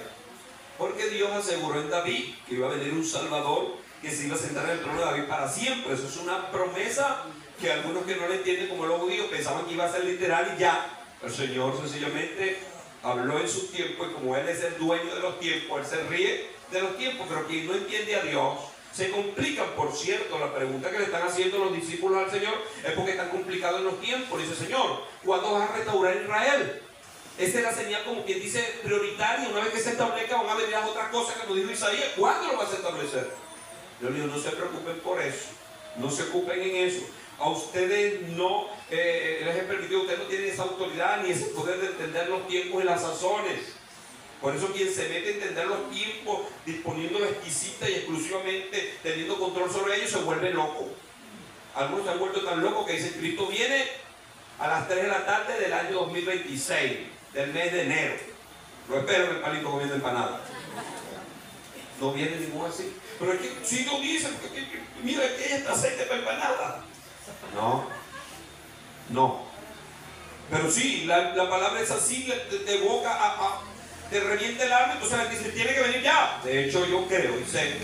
Porque Dios aseguró en David que iba a venir un Salvador que se iba a sentar en el trono de David para siempre. Eso es una promesa que algunos que no la entienden como los judíos pensaban que iba a ser literal y ya. El Señor sencillamente habló en su tiempo, y como Él es el dueño de los tiempos, Él se ríe de los tiempos. Pero quien no entiende a Dios, se complican. Por cierto, la pregunta que le están haciendo los discípulos al Señor es porque están complicados en los tiempos. Dice: Señor, ¿cuándo vas a restaurar Israel? Esa es la señal, como quien dice, prioritaria. Una vez que se establezca, van a venir las otras cosas que nos dijo Isaías. ¿Cuándo lo vas a establecer? Yo digo: no se preocupen por eso, no se ocupen en eso. A ustedes no les he permitido, ustedes no tienen esa autoridad ni ese poder de entender los tiempos y las sazones. Por eso quien se mete a entender los tiempos, disponiendo exquisita y exclusivamente teniendo control sobre ellos, se vuelve loco. Algunos se han vuelto tan locos que dicen: Cristo viene a las 3 de la tarde del año 2026, del mes de enero. Lo espero en el palito comiendo empanadas. No viene ninguno así. Pero es que si no dicen, mira que ella está aceite para empanada. No. Pero sí, la palabra es así, de boca a te revienta el alma. Entonces la dice: tiene que venir ya. De hecho, yo creo y sé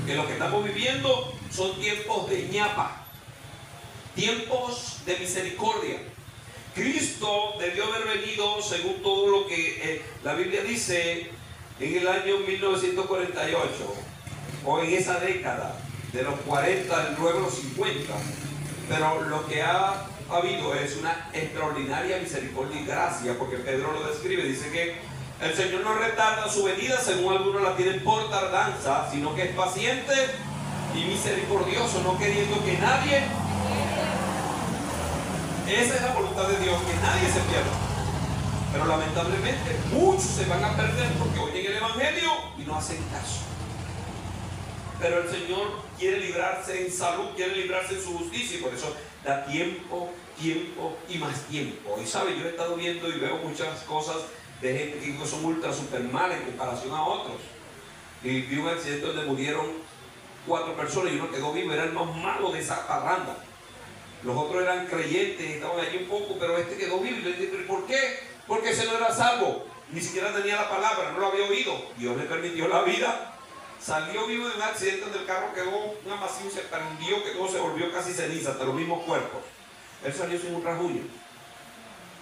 que lo que estamos viviendo son tiempos de ñapa, tiempos de misericordia. Cristo debió haber venido, según todo lo que la Biblia dice, en el año 1948, o en esa década de los 40, luego los 50. Pero lo que ha habido es una extraordinaria misericordia y gracia, porque Pedro lo describe. Dice que el Señor no retarda su venida, según algunos la tienen por tardanza, sino que es paciente y misericordioso, no queriendo que nadie... Esa es la voluntad de Dios, que nadie se pierda. Pero lamentablemente muchos se van a perder porque oyen el Evangelio y no hacen caso. Pero el Señor quiere librarse en salud, quiere librarse en su justicia, y por eso da tiempo, tiempo y más tiempo. Y sabe, yo he estado viendo y veo muchas cosas de gente que son ultra super mal en comparación a otros. Y vi un accidente donde murieron 4 personas y uno quedó vivo, era el más malo de esa parranda. Los otros eran creyentes, estaban allí un poco, pero este quedó vivo. Y le dije: ¿por qué? Porque ese no era salvo, ni siquiera tenía la palabra, no lo había oído. Dios le permitió la vida. Salió vivo de un accidente donde el carro quedó, un amasijo se prendió, que todo se volvió casi ceniza, hasta los mismos cuerpos. Él salió sin un rasguño.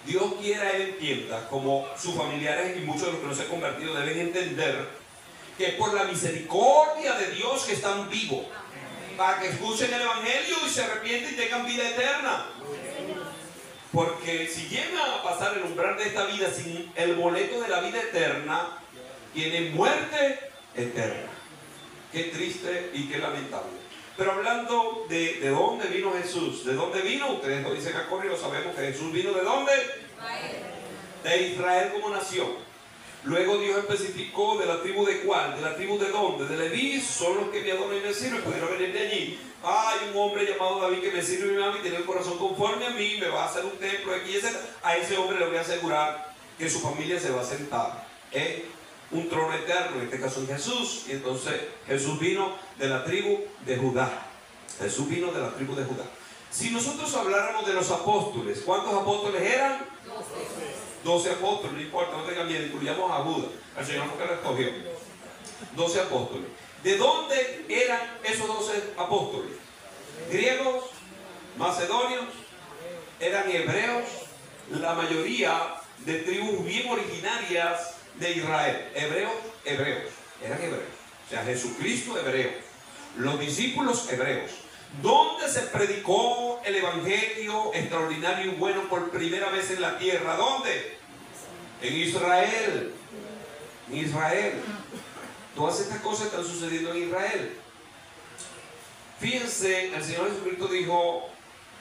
Dios quiera él entienda, como sus familiares y muchos de los que no se han convertido deben entender, que es por la misericordia de Dios que están vivos, para que escuchen el Evangelio y se arrepienten y tengan vida eterna. Porque si llegan a pasar el umbral de esta vida sin el boleto de la vida eterna, tienen muerte eterna. Qué triste y qué lamentable. Pero hablando de dónde vino Jesús, ¿de dónde vino? Ustedes lo dicen a correr, lo sabemos que Jesús vino ¿de dónde? Israel. De Israel como nación. Luego Dios especificó de la tribu de cuál, de la tribu de dónde, de Leví. Son los que me adoran y me sirven, pudieron venir de allí. Hay un hombre llamado David que me sirve y me ama y tiene el corazón conforme a mí, me va a hacer un templo aquí, etc. A ese hombre le voy a asegurar que su familia se va a sentar en un trono eterno, en este caso en Jesús. Y entonces Jesús vino de la tribu de Judá. Jesús vino de la tribu de Judá. Si nosotros habláramos de los apóstoles, ¿cuántos apóstoles eran? 12 apóstoles, no importa, no tengan miedo, incluyamos a Judas, el Señor fue que lo escogió. 12 apóstoles. ¿De dónde eran esos 12 apóstoles? Griegos, macedonios, eran hebreos, la mayoría de tribus bien originarias de Israel. Hebreos, eran hebreos. O sea, Jesucristo hebreo, los discípulos hebreos. ¿Dónde se predicó el evangelio extraordinario y bueno por primera vez en la tierra? ¿Dónde? En Israel. En Israel. Todas estas cosas están sucediendo en Israel. Fíjense, el Señor Jesucristo dijo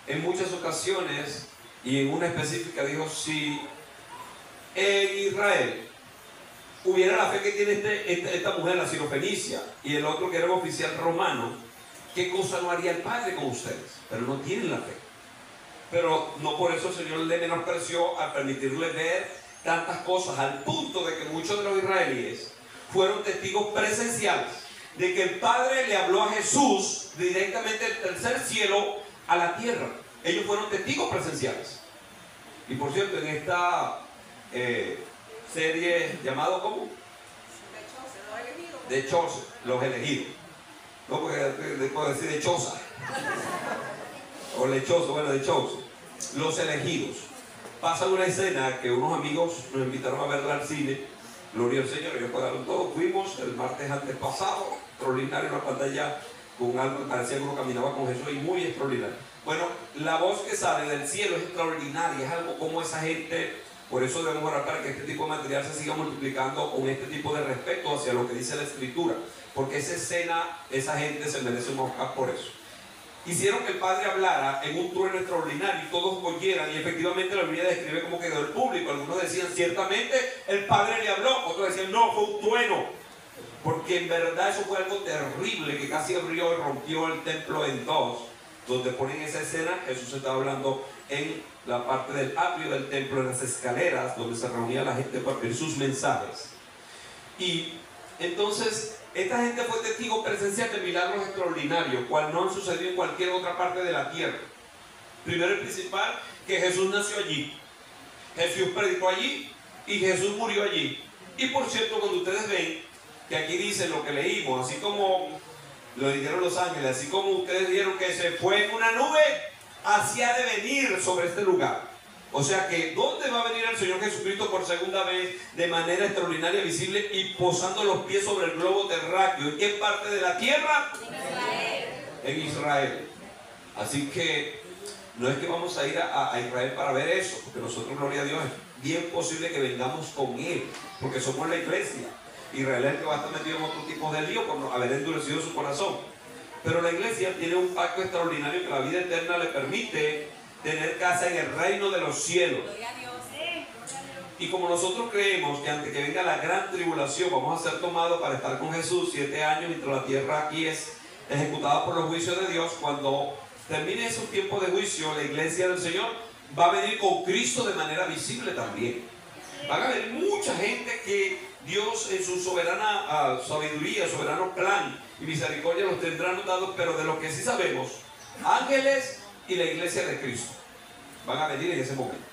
en muchas ocasiones, y en una específica dijo: si en Israel hubiera la fe que tiene esta mujer, la sirofenicia, y el otro que era un oficial romano, ¿qué cosa no haría el Padre con ustedes? Pero no tienen la fe. Pero no por eso el Señor le menospreció al permitirle ver tantas cosas, al punto de que muchos de los israelíes fueron testigos presenciales de que el Padre le habló a Jesús directamente del tercer cielo a la tierra. Ellos fueron testigos presenciales. Y por cierto, en esta serie llamado ¿cómo? De Chosen, los elegidos. No, porque puedo decir de Chosa. O lechoso, bueno, de Chosen. Los elegidos. Pasa una escena que unos amigos nos invitaron a verla al cine. Gloria al Señor, ellos pagaron todo. Fuimos el martes antes pasado, extraordinario, una pantalla con algo que parecía que uno caminaba con Jesús y muy extraordinario. Bueno, la voz que sale del cielo es extraordinaria, es algo como esa gente. Por eso debemos orar para que este tipo de material se siga multiplicando con este tipo de respeto hacia lo que dice la Escritura, porque esa escena, esa gente se merece un Oscar por eso. Hicieron que el Padre hablara en un trueno extraordinario y todos oyeran, y efectivamente la Biblia describe cómo quedó el público. Algunos decían, ciertamente el Padre le habló, otros decían, no, fue un trueno, porque en verdad eso fue algo terrible que casi abrió y rompió el templo en dos. Donde ponen esa escena, Jesús estaba hablando en la parte del atrio del templo, en las escaleras donde se reunía la gente para pedir sus mensajes. Y entonces esta gente fue testigo presencial de milagros extraordinarios, cual no han sucedido en cualquier otra parte de la tierra. Primero y principal, que Jesús nació allí, Jesús predicó allí y Jesús murió allí. Y por cierto, cuando ustedes ven que aquí dice lo que leímos, así como lo dijeron los ángeles, así como ustedes dijeron que se fue en una nube, así ha de venir sobre este lugar. O sea que, ¿dónde va a venir el Señor Jesucristo por segunda vez de manera extraordinaria, visible y posando los pies sobre el globo terráqueo? ¿En qué parte de la tierra? En Israel. En Israel. Así que no es que vamos a ir a Israel para ver eso, porque nosotros, gloria a Dios, es bien posible que vengamos con Él, porque somos la iglesia. Israel es el que va a estar metido en otro tipo de lío por haber endurecido su corazón. Pero la iglesia tiene un pacto extraordinario que la vida eterna le permite tener casa en el reino de los cielos. Gloria a Dios. Y como nosotros creemos que antes que venga la gran tribulación vamos a ser tomados para estar con Jesús 7 años mientras la tierra aquí es ejecutada por los juicios de Dios, cuando termine esos tiempos de juicio, la iglesia del Señor va a venir con Cristo de manera visible también. Van a haber mucha gente que Dios en su soberana sabiduría, soberano plan y misericordia los tendrá anotados, pero de lo que sí sabemos, ángeles y la iglesia de Cristo van a venir en ese momento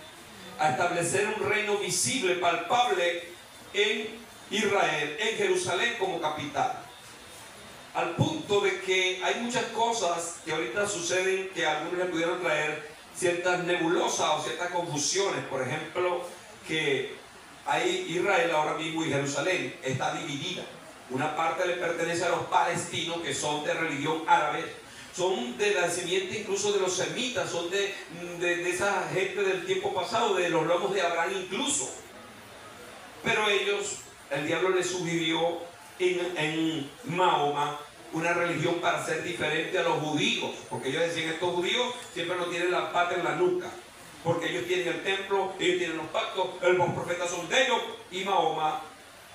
a establecer un reino visible, palpable en Israel, en Jerusalén como capital. Al punto de que hay muchas cosas que ahorita suceden que a algunos le pudieron traer ciertas nebulosas o ciertas confusiones. Por ejemplo, que hay Israel ahora mismo y Jerusalén está dividida. Una parte le pertenece a los palestinos, que son de religión árabe, son de la simiente incluso de los semitas, son de esa gente del tiempo pasado, de los lomos de Abraham incluso. Pero ellos, el diablo les sugirió en Mahoma una religión para ser diferente a los judíos, porque ellos decían, estos judíos siempre no tienen la pata en la nuca, porque ellos tienen el templo, ellos tienen los pactos, los profetas son de ellos. Y Mahoma,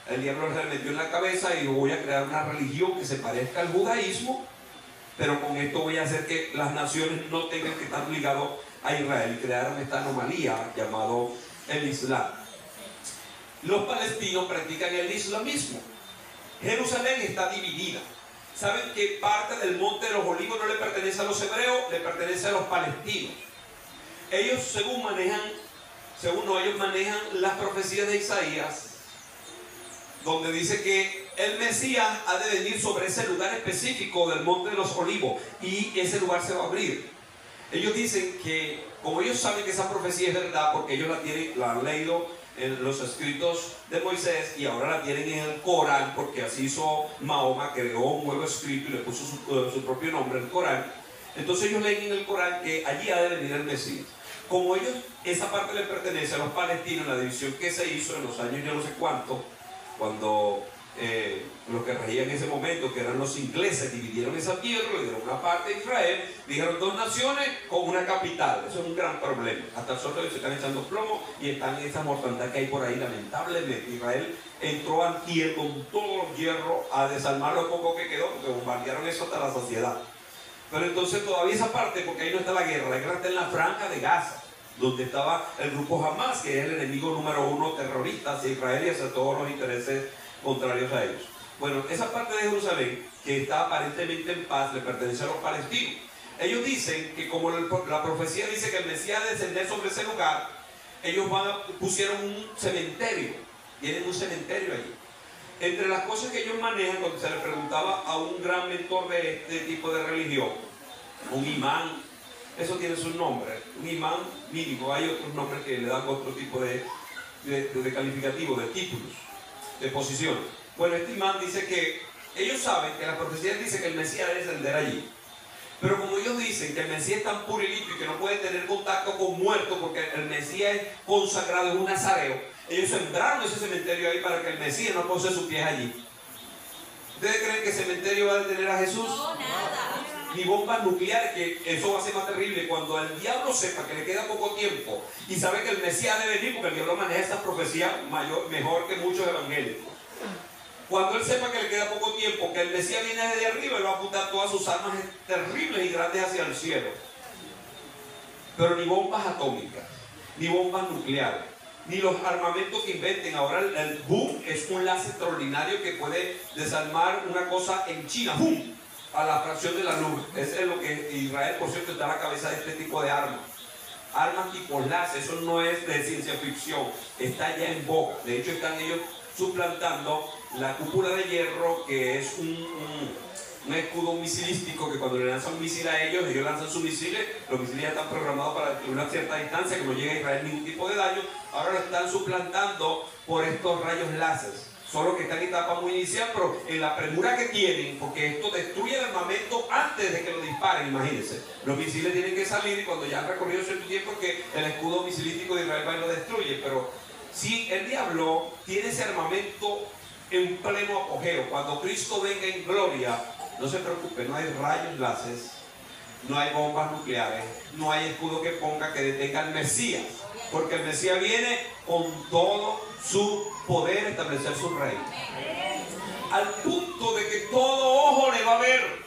el diablo les metió en la cabeza y dijo, voy a crear una religión que se parezca al judaísmo, pero con esto voy a hacer que las naciones no tengan que estar ligados a Israel. Y crearon esta anomalía llamado el Islam. Los palestinos practican el islamismo. Jerusalén está dividida. Saben que parte del monte de los olivos no le pertenece a los hebreos, le pertenece a los palestinos. Ellos ellos manejan las profecías de Isaías, donde dice que el Mesías ha de venir sobre ese lugar específico del monte de los olivos y ese lugar se va a abrir. Ellos dicen que, como ellos saben que esa profecía es verdad, porque ellos la han leído en los escritos de Moisés y ahora la tienen en el Corán, porque así hizo Mahoma, creó un nuevo escrito y le puso su propio nombre, el Corán. Entonces ellos leen en el Corán que allí ha de venir el Mesías. Como ellos, esa parte les pertenece a los palestinos, la división que se hizo en los años yo no sé cuánto, cuando los que regían en ese momento, que eran los ingleses, dividieron esa tierra, le dieron una parte a Israel, dijeron 2 naciones con una capital. Eso es un gran problema. Hasta el sol de hoy se están echando plomo y están en esa mortandad que hay por ahí, lamentablemente. Israel entró antier con todos los hierros a desarmar lo poco que quedó, porque bombardearon eso hasta la saciedad. Pero entonces todavía esa parte, porque ahí no está la guerra está en la franja de Gaza. donde estaba el grupo Hamas, que es el enemigo número uno terrorista hacia Israel y hacia todos los intereses contrarios a ellos. Bueno, esa parte de Jerusalén, que está aparentemente en paz, le pertenece a los palestinos. Ellos dicen que como la profecía dice que el Mesías va a descender sobre ese lugar, ellos pusieron un cementerio, tienen un cementerio allí. Entre las cosas que ellos manejan, cuando se le preguntaba a un gran mentor de este tipo de religión, un imán, eso tiene su nombre, un imán mínimo, hay otros nombres que le dan otro tipo de calificativo, de títulos, de posiciones. Bueno, este imán dice que ellos saben que la profecía dice que el Mesías debe descender allí. Pero como ellos dicen que el Mesías es tan puro y limpio y que no puede tener contacto con muertos porque el Mesías es consagrado, es un nazareo, ellos sembraron ese cementerio ahí para que el Mesías no pose sus pies allí. ¿Ustedes creen que el cementerio va a detener a Jesús? No, nada. Ni bombas nucleares, que eso va a ser más terrible. Cuando el diablo sepa que le queda poco tiempo y sabe que el Mesías debe venir, porque el diablo maneja esta profecía mejor que muchos evangélicos. Cuando él sepa que le queda poco tiempo, que el Mesías viene desde arriba, él va a apuntar todas sus armas terribles y grandes hacia el cielo. Pero ni bombas atómicas, ni bombas nucleares, ni los armamentos que inventen. Ahora el boom es un láser extraordinario que puede desarmar una cosa en China, ¡boom!, a la fracción de la luz. Eso es lo que Israel, por cierto, está a la cabeza de este tipo de armas. Armas tipo láser, eso no es de ciencia ficción, está ya en boga. De hecho, están ellos suplantando la cúpula de hierro, que es un escudo misilístico, que cuando le lanzan un misil a ellos lanzan sus misiles. Los misiles ya están programados para una cierta distancia, que no llegue a Israel ningún tipo de daño. Ahora lo están suplantando por estos rayos láser, solo que están en etapa muy inicial, pero en la premura que tienen, porque esto destruye el armamento antes de que lo disparen. Imagínense, los misiles tienen que salir y cuando ya han recorrido cierto tiempo, que el escudo misilístico de Israel va y lo destruye. Pero si el diablo tiene ese armamento en pleno apogeo, cuando Cristo venga en gloria, no se preocupe, no hay rayos láser, no hay bombas nucleares, no hay escudo que ponga que detenga al Mesías, porque el Mesías viene con todo su poder a establecer su reino, al punto de que todo ojo le va a ver.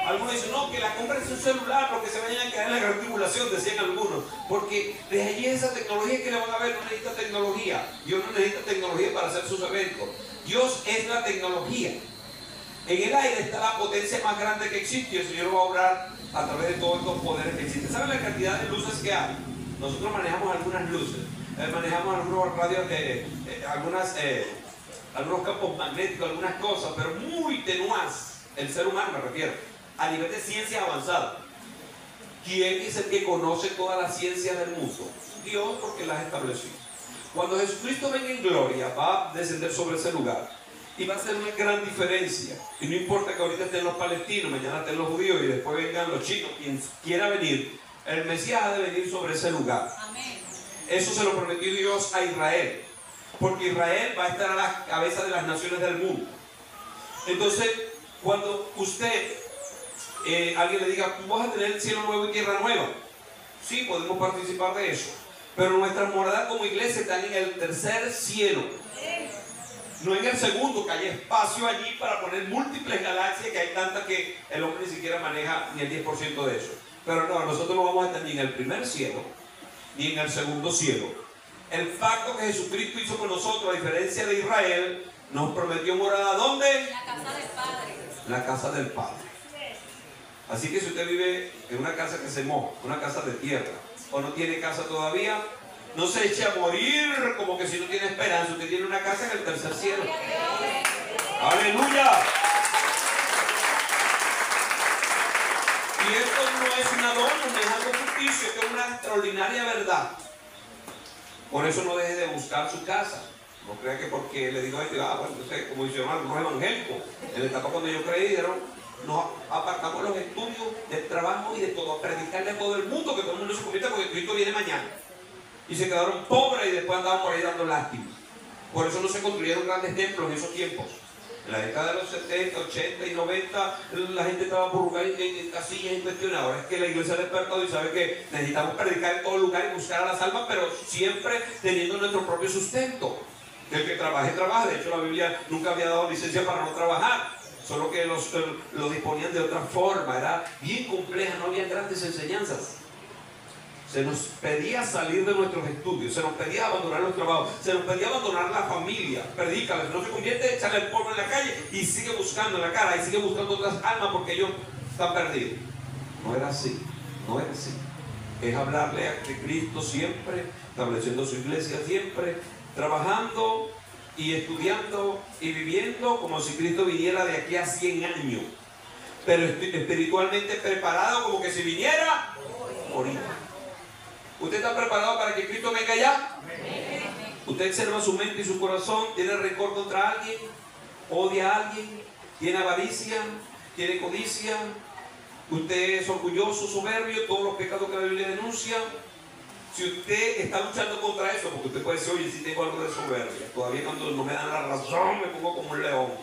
Algunos dicen, no, que la compra es un celular, porque se vayan a quedar en la gran tribulación, decían algunos, porque de allí esa tecnología que le van a ver, no necesita tecnología. Dios no necesita tecnología para hacer sus eventos. Dios es la tecnología. En el aire está la potencia más grande que existe y el Señor va a obrar a través de todos estos poderes que existen. ¿Saben la cantidad de luces que hay? Nosotros manejamos algunas luces, manejamos algunos radios, algunos campos magnéticos, algunas cosas, pero muy tenaz. El ser humano, me refiero, a nivel de ciencia avanzada. ¿Quién es el que conoce todas las ciencias del mundo? Dios, porque las estableció. Cuando Jesucristo venga en gloria, va a descender sobre ese lugar y va a hacer una gran diferencia. Y no importa que ahorita estén los palestinos, mañana estén los judíos y después vengan los chinos, quien quiera venir, el Mesías ha de venir sobre ese lugar. Amén. Eso se lo prometió Dios a Israel, porque Israel va a estar a la cabeza de las naciones del mundo. Entonces, cuando usted, alguien le diga, tú vas a tener cielo nuevo y tierra nueva, sí, podemos participar de eso, pero nuestras moradas como iglesia están en el tercer cielo, no en el segundo, que hay espacio allí para poner múltiples galaxias, que hay tantas que el hombre ni siquiera maneja ni el 10% de eso. Pero no, nosotros no vamos a estar ni en el primer cielo ni en el segundo cielo. El pacto que Jesucristo hizo con nosotros, a diferencia de Israel, nos prometió morada. ¿Dónde? La casa del Padre. La casa del Padre. Así que si usted vive en una casa que se moja, una casa de tierra, o no tiene casa todavía, no se eche a morir como que si no tiene esperanza. Usted tiene una casa en el tercer cielo. ¡Aleluya! Y esto no es un adorno, no es algo ficticio, esto es una extraordinaria verdad. Por eso no deje de buscar su casa. No crea que porque le digo esto, bueno, entonces, como hicieron algunos evangélicos, en la etapa cuando yo creí, nos apartamos los estudios, del trabajo y de todo, a predicarle a todo el mundo, que todo el mundo se convierta, porque Cristo viene mañana. Y se quedaron pobres y después andaban por ahí dando lástima. Por eso no se construyeron grandes templos en esos tiempos. En la década de los 70, 80 y 90, la gente estaba por lugar en casillas y cuestiones. Ahora es que la iglesia ha despertado y sabe que necesitamos predicar en todo lugar y buscar a las almas, pero siempre teniendo nuestro propio sustento. El que trabaje, trabaja. De hecho, la Biblia nunca había dado licencia para no trabajar, solo que lo disponían de otra forma. Era bien compleja, no había grandes enseñanzas. Se nos pedía salir de nuestros estudios, se nos pedía abandonar los trabajos, se nos pedía abandonar la familia. Predícales, no se convierte, echarle el polvo en la calle y sigue buscando en la cara y sigue buscando otras almas porque ellos están perdidos. No era así, no era así. Es hablarle de Cristo siempre, estableciendo su iglesia siempre, trabajando y estudiando y viviendo como si Cristo viniera de aquí a 100 años. Pero espiritualmente preparado como que si viniera ahorita. ¿Usted está preparado para que Cristo venga ya? ¿Usted observa su mente y su corazón? ¿Tiene rencor contra alguien? ¿Odia a alguien? ¿Tiene avaricia? ¿Tiene codicia? ¿Usted es orgulloso, soberbio? Todos los pecados que la Biblia denuncia. Si usted está luchando contra eso, porque usted puede decir, oye, si tengo algo de soberbia, todavía cuando no me dan la razón me pongo como un león.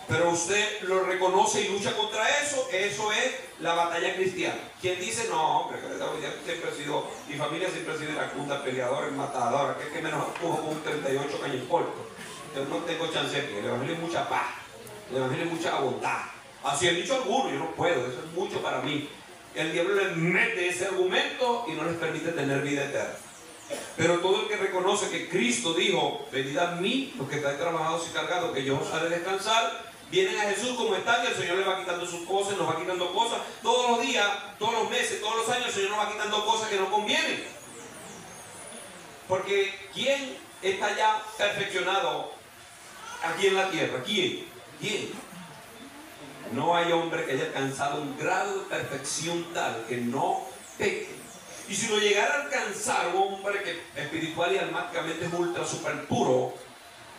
Pero usted lo reconoce y lucha contra eso, eso es la batalla cristiana. Quien dice, no, hombre, siempre he sido, mi familia siempre ha sido iracunda, peleadora, matadora, que menos pujo con un 38 años corto. Yo no tengo chance aquí, el evangelio es mucha paz, el evangelio es mucha bondad. Así han dicho algunos, yo no puedo, eso es mucho para mí. El diablo les mete ese argumento y no les permite tener vida eterna. Pero todo el que reconoce que Cristo dijo, venid a mí, los que estáis trabajados y cargados, que yo os haré descansar, vienen a Jesús como están y el Señor les va quitando sus cosas, nos va quitando cosas. Todos los días, todos los meses, todos los años, el Señor nos va quitando cosas que no convienen. Porque ¿quién está ya perfeccionado aquí en la tierra? ¿Quién? ¿Quién? No hay hombre que haya alcanzado un grado de perfección tal que no peque. Y si lo llegara a alcanzar un hombre que espiritual y almáticamente es ultra super puro,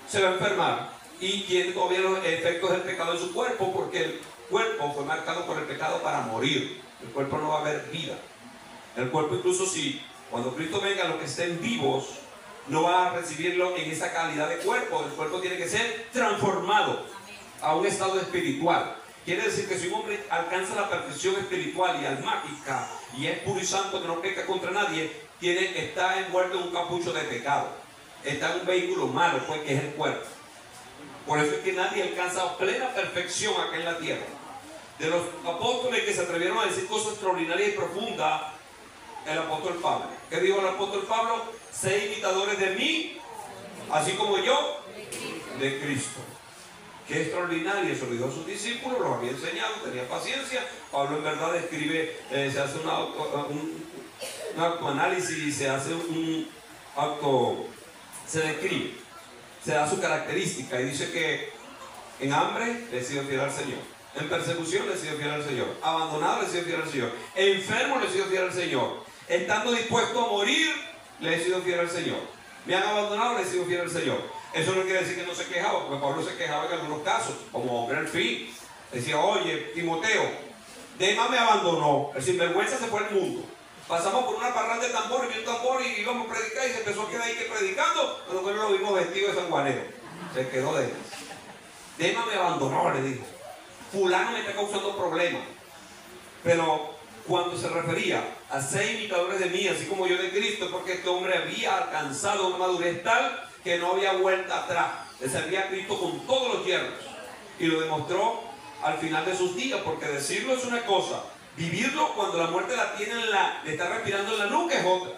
se va a enfermar. Y tiene todavía los efectos del pecado en su cuerpo, porque el cuerpo fue marcado por el pecado para morir. El cuerpo no va a haber vida. El cuerpo, incluso si cuando Cristo venga, los que estén vivos no van a recibirlo en esa calidad de cuerpo. El cuerpo tiene que ser transformado a un estado espiritual. Quiere decir que si un hombre alcanza la perfección espiritual y almática y es puro y santo, que no peca contra nadie, está envuelto en un capucho de pecado. Está en un vehículo malo, pues, que es el cuerpo. Por eso es que nadie alcanza plena perfección acá en la tierra. De los apóstoles que se atrevieron a decir cosas extraordinarias y profundas, el apóstol Pablo. ¿Qué dijo el apóstol Pablo? Sé imitadores de mí, así como yo, de Cristo. Qué extraordinario, se lo dijo a sus discípulos, los había enseñado, tenía paciencia. Pablo en verdad escribe, se hace un autoanálisis, se hace se describe, se da su característica y dice que en hambre le he sido fiel al Señor, en persecución le he sido fiel al Señor, abandonado le he sido fiel al Señor, enfermo le he sido fiel al Señor, estando dispuesto a morir le he sido fiel al Señor, me han abandonado le he sido fiel al Señor. Eso no quiere decir que no se quejaba, porque Pablo se quejaba en algunos casos, como hombre al fin. Decía, oye, Timoteo, Demas me abandonó, el sinvergüenza se fue al mundo. Pasamos por una parranda de tambor y vi un tambor y íbamos a predicar y se empezó a quedar ahí que predicando, pero nosotros lo vimos vestido de sanjuanero. Se quedó Demas. Demas me abandonó, le dijo. Fulano me está causando problemas. Pero cuando se refería a ser imitadores de mí, así como yo de Cristo, porque este hombre había alcanzado una madurez tal que no había vuelta atrás. Le servía a Cristo con todos los hierros y lo demostró al final de sus días, porque decirlo es una cosa, vivirlo cuando la muerte la tiene le está respirando en la nuca es otra,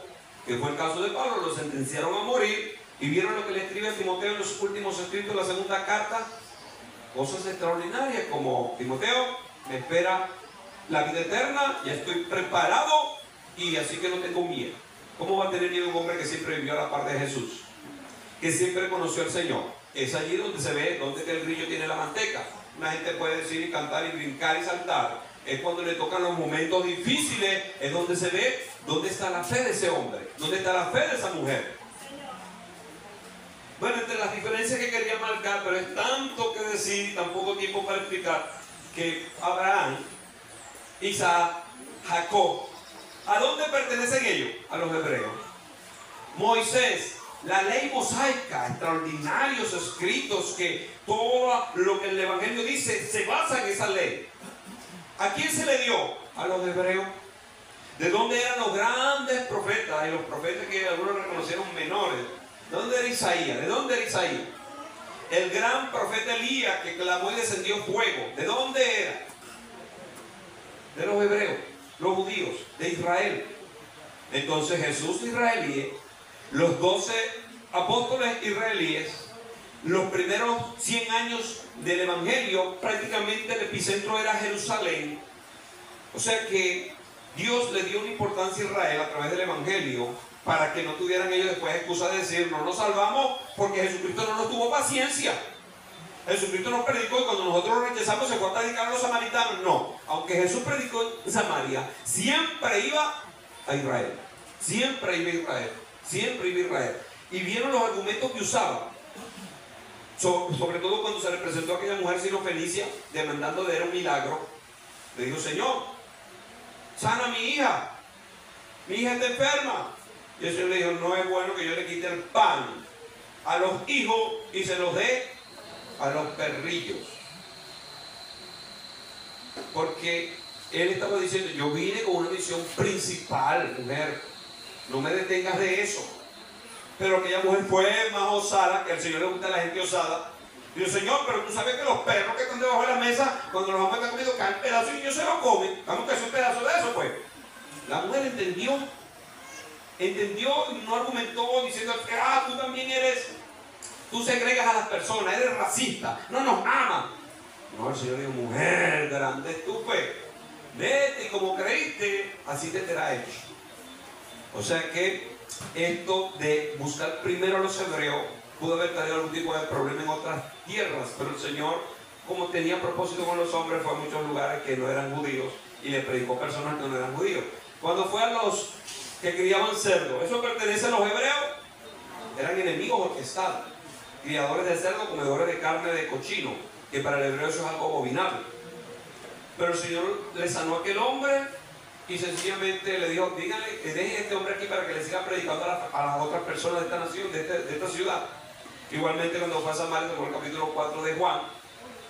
que fue el caso de Pablo. Lo sentenciaron a morir y vieron lo que le escribe a Timoteo en los últimos escritos de la segunda carta, cosas extraordinarias como: Timoteo, me espera la vida eterna, ya estoy preparado y así que no tengo miedo. ¿Cómo va a tener miedo un hombre que siempre vivió a la par de Jesús, que siempre conoció al Señor? Es allí donde se ve dónde el grillo tiene la manteca. Una gente puede decir y cantar y brincar y saltar. Es cuando le tocan los momentos difíciles, es donde se ve dónde está la fe de ese hombre, dónde está la fe de esa mujer. Bueno, entre las diferencias que quería marcar, pero es tanto que decir y tan poco tiempo para explicar, que Abraham, Isaac, Jacob, ¿a dónde pertenecen ellos? A los hebreos. Moisés, la ley mosaica, extraordinarios escritos que todo lo que el Evangelio dice se basa en esa ley. ¿A quién se le dio? A los hebreos. ¿De dónde eran los grandes profetas? Y los profetas que algunos reconocieron menores. ¿De dónde era Isaías? ¿De dónde era Isaías? El gran profeta Elías que clamó y descendió fuego. ¿De dónde era? De los hebreos, los judíos, de Israel. Entonces Jesús israelí, los 12 apóstoles israelíes, los primeros 100 años del Evangelio, prácticamente el epicentro era Jerusalén. O sea que Dios le dio una importancia a Israel a través del Evangelio para que no tuvieran ellos después excusa de decir no nos salvamos porque Jesucristo no nos tuvo paciencia. Jesucristo nos predicó y cuando nosotros lo rechazamos se fue a predicar a los samaritanos. No, aunque Jesús predicó en Samaria, siempre iba a Israel. Siempre iba a Israel. Siempre iba a Israel. Y vieron los argumentos que usaba. Sobre todo cuando se le presentó a aquella mujer sirofenicia demandándole era un milagro. Le dijo, Señor, sana a mi hija está enferma. Y el Señor le dijo, no es bueno que yo le quite el pan a los hijos y se los dé a los perrillos. Porque él estaba diciendo, yo vine con una misión principal, mujer, no me detengas de eso. Pero aquella mujer fue más osada, que al Señor le gusta a la gente osada. Dijo, Señor, pero tú sabes que los perros que están debajo de la mesa, cuando los hombres están comiendo, caen pedazos y ellos se los comen. Vamos que hacer un pedazo de eso, pues. La mujer entendió y no argumentó diciendo, tú también tú segregas a las personas, eres racista, no nos amas. No, el Señor dijo, mujer, grande es tu fe. Vete y como creíste, así te será hecho. O sea que esto de buscar primero a los hebreos pudo haber traído algún tipo de problema en otras tierras, pero el Señor, como tenía propósito con los hombres, fue a muchos lugares que no eran judíos y le predicó a personas que no eran judíos. Cuando fue a los que criaban cerdo, ¿eso pertenece a los hebreos? Eran enemigos orquestados, criadores de cerdo, comedores de carne de cochino, que para el hebreo eso es algo abominable. Pero el Señor le sanó a aquel hombre y sencillamente le dijo, díganle que dejen a este hombre aquí para que le siga predicando a las otras personas de esta nación, de esta ciudad. Igualmente cuando fue a Samaria, por el capítulo 4 de Juan,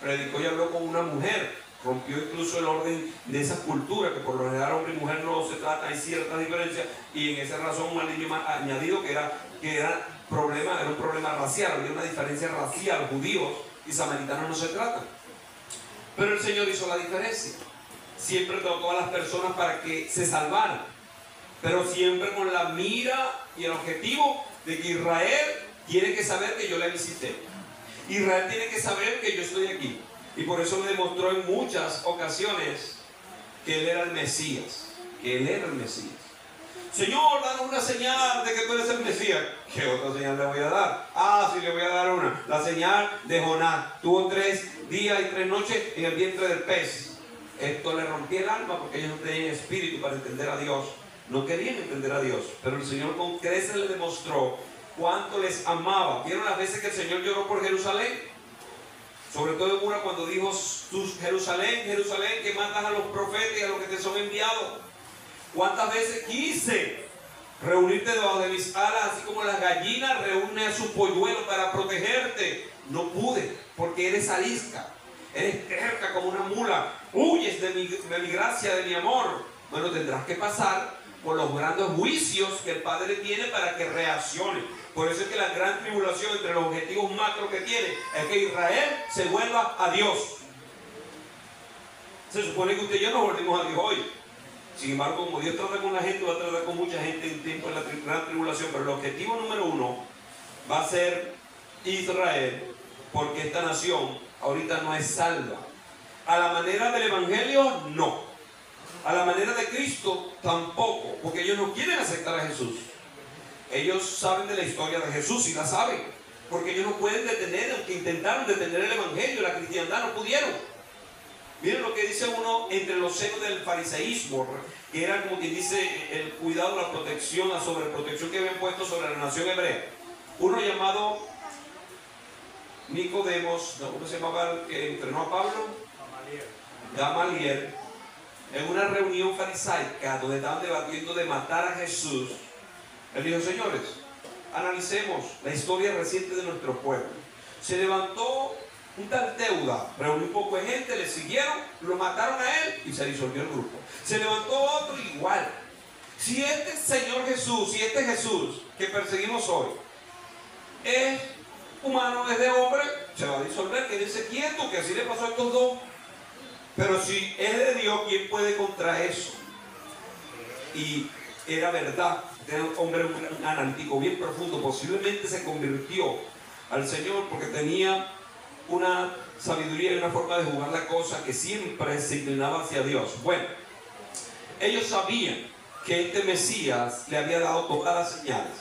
predicó y habló con una mujer, rompió incluso el orden de esa cultura, que por lo general hombre y mujer no se trata, hay ciertas diferencias, y en esa razón un aliño añadido que era un problema racial, había una diferencia racial, judíos y samaritanos no se tratan. Pero el Señor hizo la diferencia. Siempre trató a las personas para que se salvaran, pero siempre con la mira y el objetivo de que Israel tiene que saber que yo le visité. Israel tiene que saber que yo estoy aquí. Y por eso me demostró en muchas ocasiones que Él era el Mesías. Que Él era el Mesías. Señor, danos una señal de que tú eres el Mesías. ¿Qué otra señal le voy a dar? Sí, le voy a dar una. La señal de Jonás. Tuvo 3 días y 3 noches en el vientre del pez. Esto le rompía el alma porque ellos no tenían espíritu para entender a Dios. No querían entender a Dios. Pero el Señor con creces le demostró cuánto les amaba. ¿Vieron las veces que el Señor lloró por Jerusalén? Sobre todo en una cuando dijo, Jerusalén, Jerusalén, que matas a los profetas y a los que te son enviados. ¿Cuántas veces quise reunirte debajo de mis alas, así como las gallinas reúnen a su polluelo para protegerte? No pude, porque eres arisca, eres terca como una mula, huyes de mi gracia, de mi amor. Bueno, tendrás que pasar por los grandes juicios que el Padre tiene para que reaccione. Por eso es que la gran tribulación, entre los objetivos macro que tiene, es que Israel se vuelva a Dios. Se supone que usted y yo nos volvimos a Dios hoy. Sin embargo, como Dios trata con la gente, va a tratar con mucha gente en tiempo de la gran tribulación. Pero el objetivo número 1 va a ser Israel, porque esta nación ahorita no es salva. A la manera del Evangelio, no. A la manera de Cristo, tampoco, porque ellos no quieren aceptar a Jesús. Ellos saben de la historia de Jesús y la saben, porque ellos no pueden detener, aunque intentaron detener el Evangelio, la cristiandad, no pudieron. Miren lo que dice uno entre los senos del fariseísmo, que era como quien dice el cuidado, la protección, la sobreprotección que habían puesto sobre la nación hebrea. Uno llamado Nicodemos, ¿cómo se llamaba el que entrenó a Pablo? Gamaliel. En una reunión farisaica donde estaban debatiendo de matar a Jesús, él dijo, señores, analicemos la historia reciente de nuestro pueblo. Se levantó un tal Teuda, reunió un poco de gente, le siguieron, lo mataron a él y se disolvió el grupo. Se levantó otro igual. Si este Señor Jesús, si este Jesús que perseguimos hoy es humano, es de hombre, se va a disolver, quédense quietos, que así le pasó a estos dos. Pero si es de Dios, ¿quién puede contra eso? Y era verdad. Era un hombre un analítico bien profundo. Posiblemente se convirtió al Señor porque tenía una sabiduría y una forma de jugar la cosa que siempre se inclinaba hacia Dios. Bueno, ellos sabían que este Mesías le había dado todas las señales,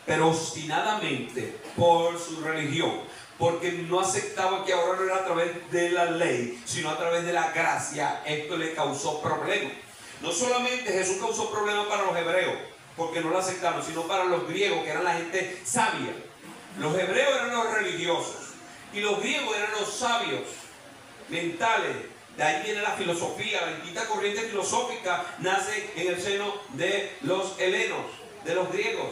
pero obstinadamente por su religión, porque no aceptaban que ahora no era a través de la ley, sino a través de la gracia, esto le causó problemas. No solamente Jesús causó problemas para los hebreos, porque no lo aceptaron, sino para los griegos, que eran la gente sabia. Los hebreos eran los religiosos y los griegos eran los sabios mentales. De ahí viene la filosofía, la distinta corriente filosófica nace en el seno de los helenos, de los griegos.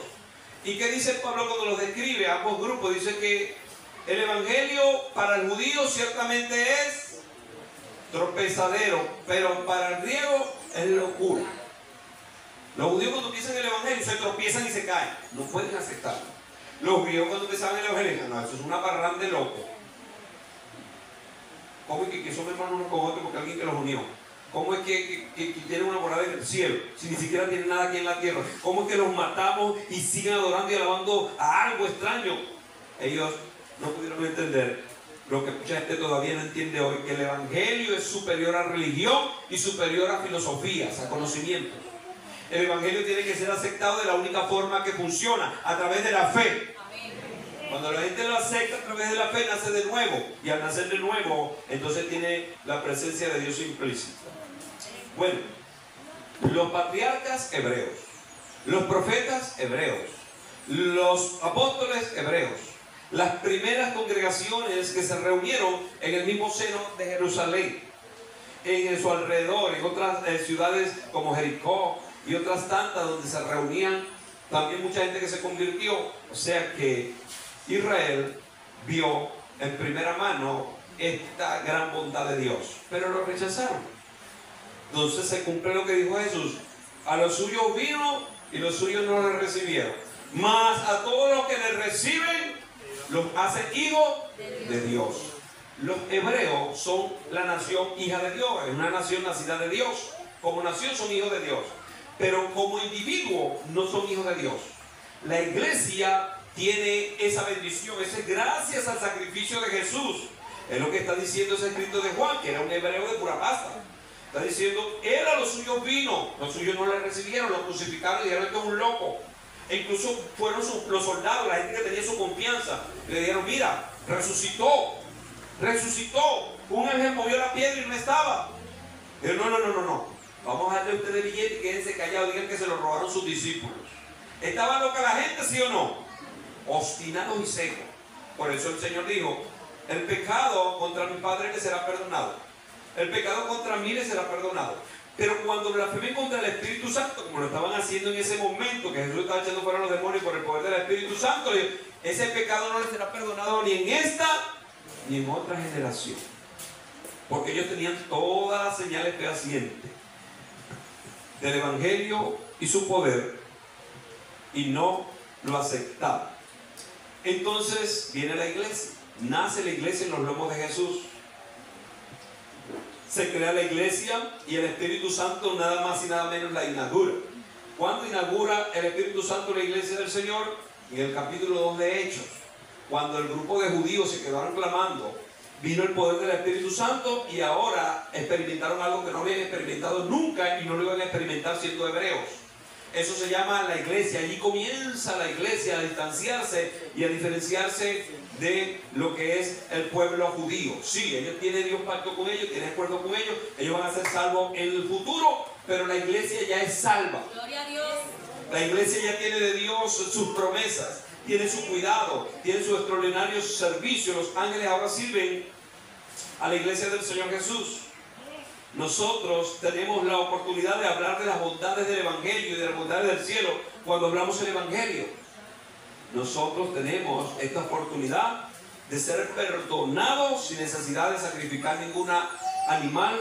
¿Y qué dice Pablo cuando los describe a ambos grupos? Dice que el evangelio para el judío ciertamente es tropezadero, pero para el griego es locura. Los judíos cuando piensan el evangelio se tropiezan y se caen, no pueden aceptarlo. Los griegos cuando pensaban en el evangelio, no, eso es una parranda de locos. ¿Cómo es que son hermanos unos con otros porque alguien que los unió? ¿Cómo es que tienen una morada en el cielo si ni siquiera tienen nada aquí en la tierra? ¿Cómo es que los matamos y siguen adorando y alabando a algo extraño? Ellos no pudieron entender lo que mucha gente todavía no entiende hoy, que el evangelio es superior a religión y superior a filosofías, a conocimientos. El evangelio tiene que ser aceptado de la única forma que funciona, a través de la fe. Cuando la gente lo acepta a través de la fe, nace de nuevo. Y al nacer de nuevo, entonces tiene la presencia de Dios implícita. Bueno, los patriarcas hebreos, los profetas hebreos, los apóstoles hebreos, las primeras congregaciones que se reunieron en el mismo seno de Jerusalén, en su alrededor, en otras ciudades como Jericó y otras tantas donde se reunían también mucha gente que se convirtió. O sea que Israel vio en primera mano esta gran bondad de Dios, pero lo rechazaron. Entonces se cumple lo que dijo Jesús: a los suyos vino y los suyos no le recibieron, mas a todos los que le reciben los hace hijos de Dios. Los hebreos son la nación hija de Dios, es una nación nacida de Dios. Como nación son hijos de Dios, pero como individuo no son hijos de Dios. La iglesia tiene esa bendición, es gracias al sacrificio de Jesús. Es lo que está diciendo ese escrito de Juan, que era un hebreo de pura pasta. Está diciendo, él a los suyos vino, los suyos no le recibieron, lo crucificaron y dijeron que es un loco. E incluso fueron los soldados, la gente que tenía su confianza, le dijeron, mira, resucitó. Un ángel movió la piedra y no estaba. Dijeron, no, vamos a darle a ustedes billete y quédense callados, digan que se lo robaron sus discípulos. ¿Estaba loca la gente, sí o no? Obstinados y secos. Por eso el Señor dijo, el pecado contra mi Padre le será perdonado, el pecado contra mí le será perdonado, pero cuando blasfemen contra el Espíritu Santo, como lo estaban haciendo en ese momento que Jesús estaba echando fuera a los demonios por el poder del Espíritu Santo, ese pecado no le será perdonado ni en esta ni en otra generación, porque ellos tenían todas las señales fehacientes del Evangelio y su poder y no lo aceptaban. Entonces viene la iglesia, nace la iglesia en los lomos de Jesús, se crea la iglesia y el Espíritu Santo nada más y nada menos la inaugura. ¿Cuándo inaugura el Espíritu Santo la iglesia del Señor? En el capítulo 2 de Hechos, cuando el grupo de judíos se quedaron clamando, vino el poder del Espíritu Santo y ahora experimentaron algo que no habían experimentado nunca y no lo iban a experimentar siendo hebreos. Eso se llama la iglesia. Allí comienza la iglesia a distanciarse y a diferenciarse de lo que es el pueblo judío. Sí, ellos tienen Dios pacto con ellos, tienen acuerdo con ellos van a ser salvos en el futuro, pero la iglesia ya es salva. Gloria a Dios. La iglesia ya tiene de Dios sus promesas, tiene su cuidado, tiene su extraordinario servicio. Los ángeles ahora sirven a la iglesia del Señor Jesús. Nosotros tenemos la oportunidad de hablar de las bondades del Evangelio y de las bondades del cielo cuando hablamos del Evangelio. Nosotros tenemos esta oportunidad de ser perdonados sin necesidad de sacrificar ningún animal,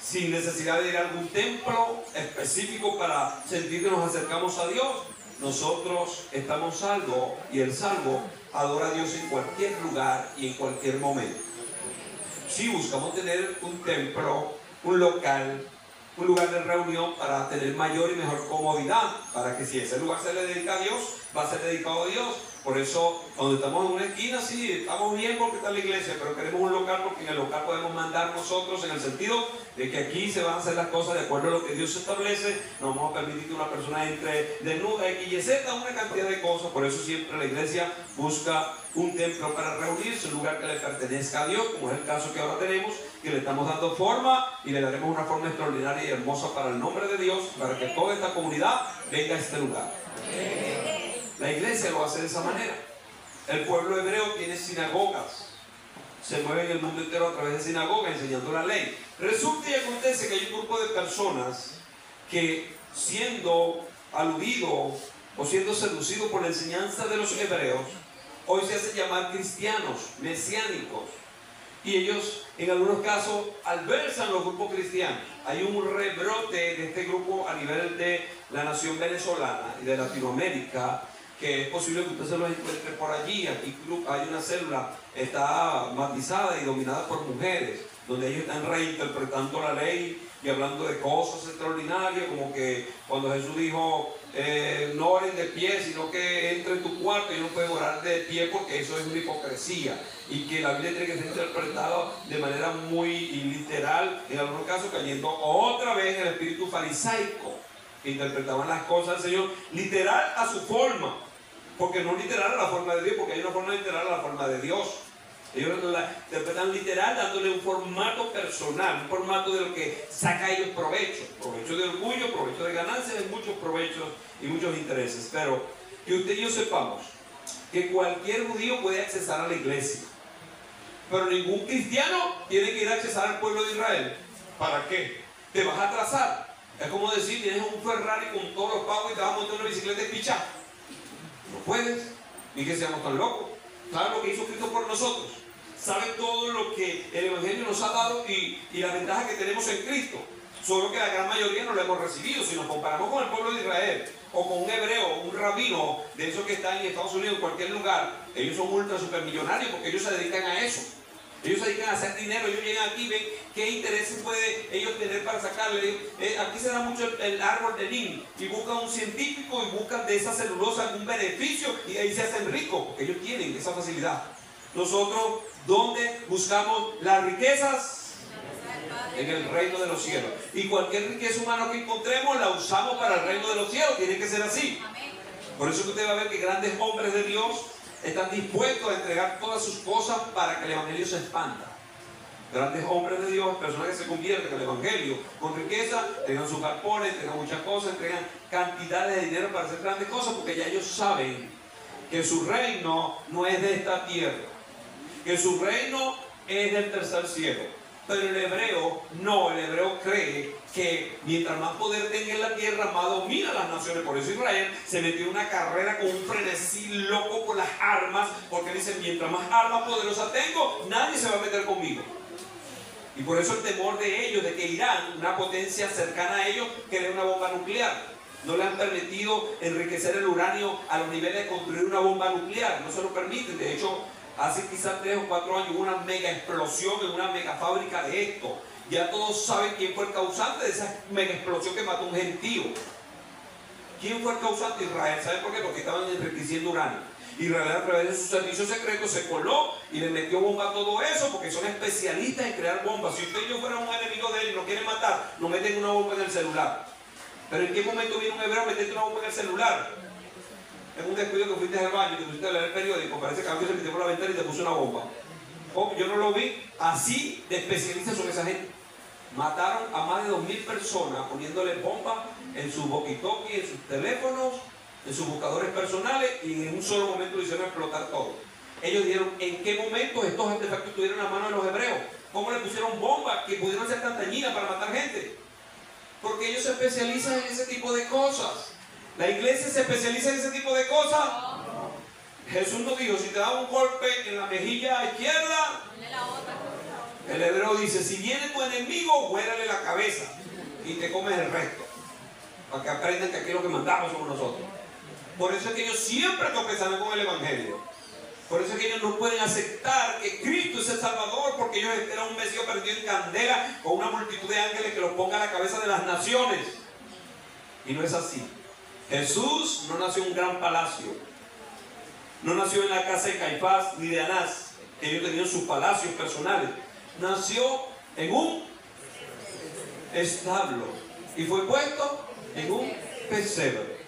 sin necesidad de ir a algún templo específico para sentir que nos acercamos a Dios. Nosotros estamos salvos y el salvo adora a Dios en cualquier lugar y en cualquier momento. Si buscamos tener un templo, un local, un lugar de reunión para tener mayor y mejor comodidad, para que si ese lugar se le dedica a Dios, va a ser dedicado a Dios. Por eso, cuando estamos en una esquina, sí, estamos bien porque está la iglesia, pero queremos un local porque en el local podemos mandar nosotros, en el sentido de que aquí se van a hacer las cosas de acuerdo a lo que Dios establece. No vamos a permitir que una persona entre desnuda, X y Z, una cantidad de cosas. Por eso siempre la iglesia busca un templo para reunirse, un lugar que le pertenezca a Dios, como es el caso que ahora tenemos, que le estamos dando forma y le daremos una forma extraordinaria y hermosa para el nombre de Dios, para que toda esta comunidad venga a este lugar. La iglesia lo hace de esa manera. El pueblo hebreo tiene sinagogas, se mueve en el mundo entero a través de sinagogas enseñando la ley. Resulta y acontece que hay un grupo de personas que, siendo aludido o siendo seducido por la enseñanza de los hebreos, hoy se hacen llamar cristianos, mesiánicos. Y ellos, en algunos casos, albersan los grupos cristianos. Hay un rebrote de este grupo a nivel de la nación venezolana y de Latinoamérica, que es posible que usted se los encuentre por allí. Aquí hay una célula, está matizada y dominada por mujeres, donde ellos están reinterpretando la ley y hablando de cosas extraordinarias, como que cuando Jesús dijo, no oren de pie, sino que entre en tu cuarto y no pueden orar de pie porque eso es una hipocresía, y que la Biblia tiene que ser interpretada de manera muy literal, en algunos casos cayendo otra vez en el espíritu farisaico, que interpretaban las cosas del Señor literal a su forma, porque no literal a la forma de Dios, porque hay una forma literal a la forma de Dios. Ellos la interpretan literal, dándole un formato personal, un formato de lo que saca a ellos provecho. Provecho de orgullo, provecho de ganancias, muchos provechos y muchos intereses. Pero que usted y yo sepamos que cualquier judío puede accesar a la iglesia, pero ningún cristiano tiene que ir a accesar al pueblo de Israel. ¿Para qué? Te vas a atrasar. Es como decir, tienes un Ferrari con todos los pagos y te vas a montar una bicicleta y pichar. No puedes, ni que seamos tan locos. ¿Saben lo que hizo Cristo por nosotros? ¿Saben todo lo que el Evangelio nos ha dado y la ventaja que tenemos en Cristo? Solo que la gran mayoría no lo hemos recibido. Si nos comparamos con el pueblo de Israel o con un hebreo, un rabino de esos que están en Estados Unidos, en cualquier lugar, ellos son ultra supermillonarios porque ellos se dedican a eso. Ellos se dedican a hacer dinero. Ellos llegan aquí y ven qué intereses puede ellos tener para sacarle. Aquí se da mucho el árbol de Nin y buscan un científico y buscan de esa celulosa algún beneficio y ahí se hacen ricos porque ellos tienen esa facilidad. Nosotros, ¿dónde buscamos las riquezas? En el reino de los cielos. Y cualquier riqueza humana que encontremos la usamos para el reino de los cielos. Tiene que ser así. Por eso que usted va a ver que grandes hombres de Dios están dispuestos a entregar todas sus cosas para que el Evangelio se expanda. Grandes hombres de Dios, personas que se convierten al Evangelio con riqueza, entregan sus galpones, entregan muchas cosas, entregan cantidades de dinero para hacer grandes cosas, porque ya ellos saben que su reino no es de esta tierra, que su reino es del tercer cielo. Pero el hebreo no, el hebreo cree que mientras más poder tenga en la tierra, más domina las naciones. Por eso Israel se metió en una carrera con un frenesí loco con las armas, porque dice, mientras más armas poderosas tengo, nadie se va a meter conmigo. Y por eso el temor de ellos, de que Irán, una potencia cercana a ellos, cree una bomba nuclear. No le han permitido enriquecer el uranio a los niveles de construir una bomba nuclear, no se lo permiten. De hecho, hace quizás 3 o 4 años hubo una mega explosión en una mega fábrica de esto. Ya todos saben quién fue el causante de esa mega explosión que mató a un gentío. ¿Quién fue el causante? Israel. ¿Saben por qué? Porque estaban enriqueciendo uranio. Israel, a través de sus servicios secretos, se coló y le metió bomba a todo eso, porque son especialistas en crear bombas. Si usted y yo fuera un enemigo de él y nos quiere matar, nos meten una bomba en el celular. Pero ¿en qué momento viene un hebreo a meterte una bomba en el celular? En un descuido que fuiste al baño y te pusiste a leer el periódico, parece que alguien se metió por la ventana y te puso una bomba. Oh, yo no lo vi. Así de especialistas son esa gente. Mataron a más de 2.000 personas poniéndole bombas en sus walkie-talkie, en sus teléfonos, en sus buscadores personales, y en un solo momento lo hicieron explotar todo. Ellos dijeron, ¿en qué momento estos artefactos estuvieron en la mano de los hebreos? ¿Cómo le pusieron bombas que pudieron ser tan dañinas para matar gente? Porque ellos se especializan en ese tipo de cosas. ¿La iglesia se especializa en ese tipo de cosas? No. Jesús nos dijo, si te da un golpe en la mejilla izquierda, el hebreo dice, si viene tu enemigo, huérale la cabeza y te comes el resto. Para que aprendan que aquí lo que mandamos somos nosotros. Por eso es que ellos siempre tropezaron con el Evangelio. Por eso es que ellos no pueden aceptar que Cristo es el Salvador, porque ellos esperan un Mesías perdido en candela con una multitud de ángeles que los ponga a la cabeza de las naciones. Y no es así. Jesús no nació en un gran palacio, no nació en la casa de Caifás ni de Anás, que ellos tenían sus palacios personales. Nació en un establo y fue puesto en un pesebre.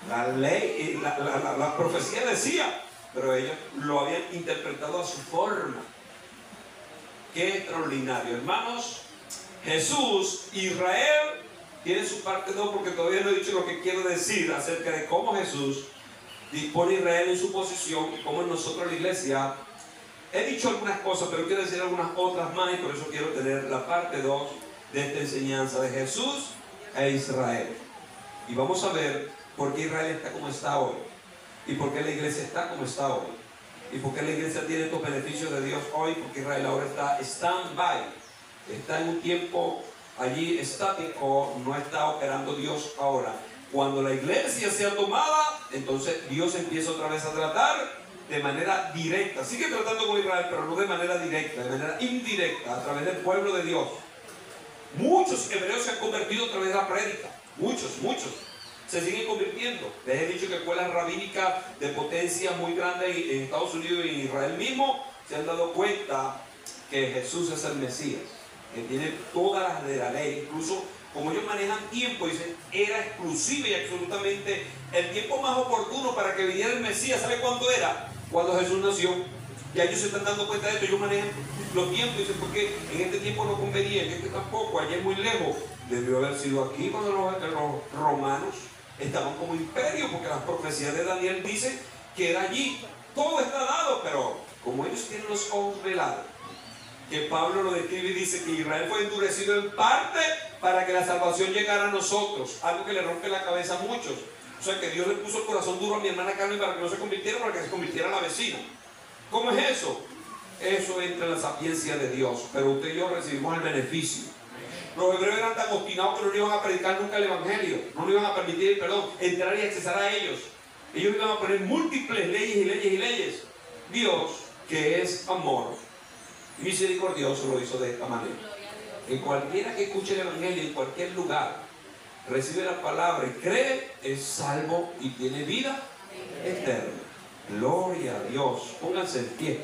La ley, la profecía decía, pero ellos lo habían interpretado a su forma. Qué extraordinario, hermanos. Jesús, Israel tiene su parte 2, porque todavía no he dicho lo que quiero decir acerca de cómo Jesús dispone a Israel en su posición y cómo nosotros la iglesia. He dicho algunas cosas, pero quiero decir algunas otras más, y por eso quiero tener la parte 2 de esta enseñanza de Jesús e Israel. Y vamos a ver por qué Israel está como está hoy, y por qué la iglesia está como está hoy, y por qué la iglesia tiene estos beneficios de Dios hoy, porque Israel ahora está stand-by, está en un tiempo allí estático, no está operando Dios ahora. Cuando la iglesia sea tomada, entonces Dios empieza otra vez a tratar de manera directa. Sigue tratando con Israel, pero no de manera directa, de manera indirecta, a través del pueblo de Dios. Muchos hebreos se han convertido a través de la prédica. Muchos se siguen convirtiendo. Les he dicho que escuelas rabínicas de potencia muy grandes en Estados Unidos y en Israel mismo se han dado cuenta que Jesús es el Mesías, que tiene todas las de la ley. Incluso como ellos manejan tiempo, dicen, era exclusivo y absolutamente el tiempo más oportuno para que viniera el Mesías. ¿Sabe cuándo era? Cuando Jesús nació. Ya ellos se están dando cuenta de esto. Ellos manejan los tiempos y dicen, porque en este tiempo no convenía, en este tampoco, allá es muy lejos. Debió haber sido aquí cuando los romanos estaban como imperio, porque las profecías de Daniel dicen que era allí. Todo está dado, pero como ellos tienen los ojos velados, que Pablo lo describe y dice que Israel fue endurecido en parte para que la salvación llegara a nosotros, algo que le rompe la cabeza a muchos. O sea, que Dios le puso el corazón duro a mi hermana Carmen para que no se convirtiera, para que se convirtiera a la vecina. ¿Cómo es eso? Eso entra en la sapiencia de Dios, pero usted y yo recibimos el beneficio. Los hebreos eran tan obstinados que no le iban a predicar nunca el evangelio, no le iban a permitir, entrar y accesar a ellos. Ellos iban a poner múltiples leyes y leyes y leyes. Dios, que es amor misericordioso, lo hizo de esta manera. Que cualquiera que escuche el evangelio en cualquier lugar, recibe la palabra y cree, es salvo y tiene vida eterna. Gloria a Dios. Pónganse en pie.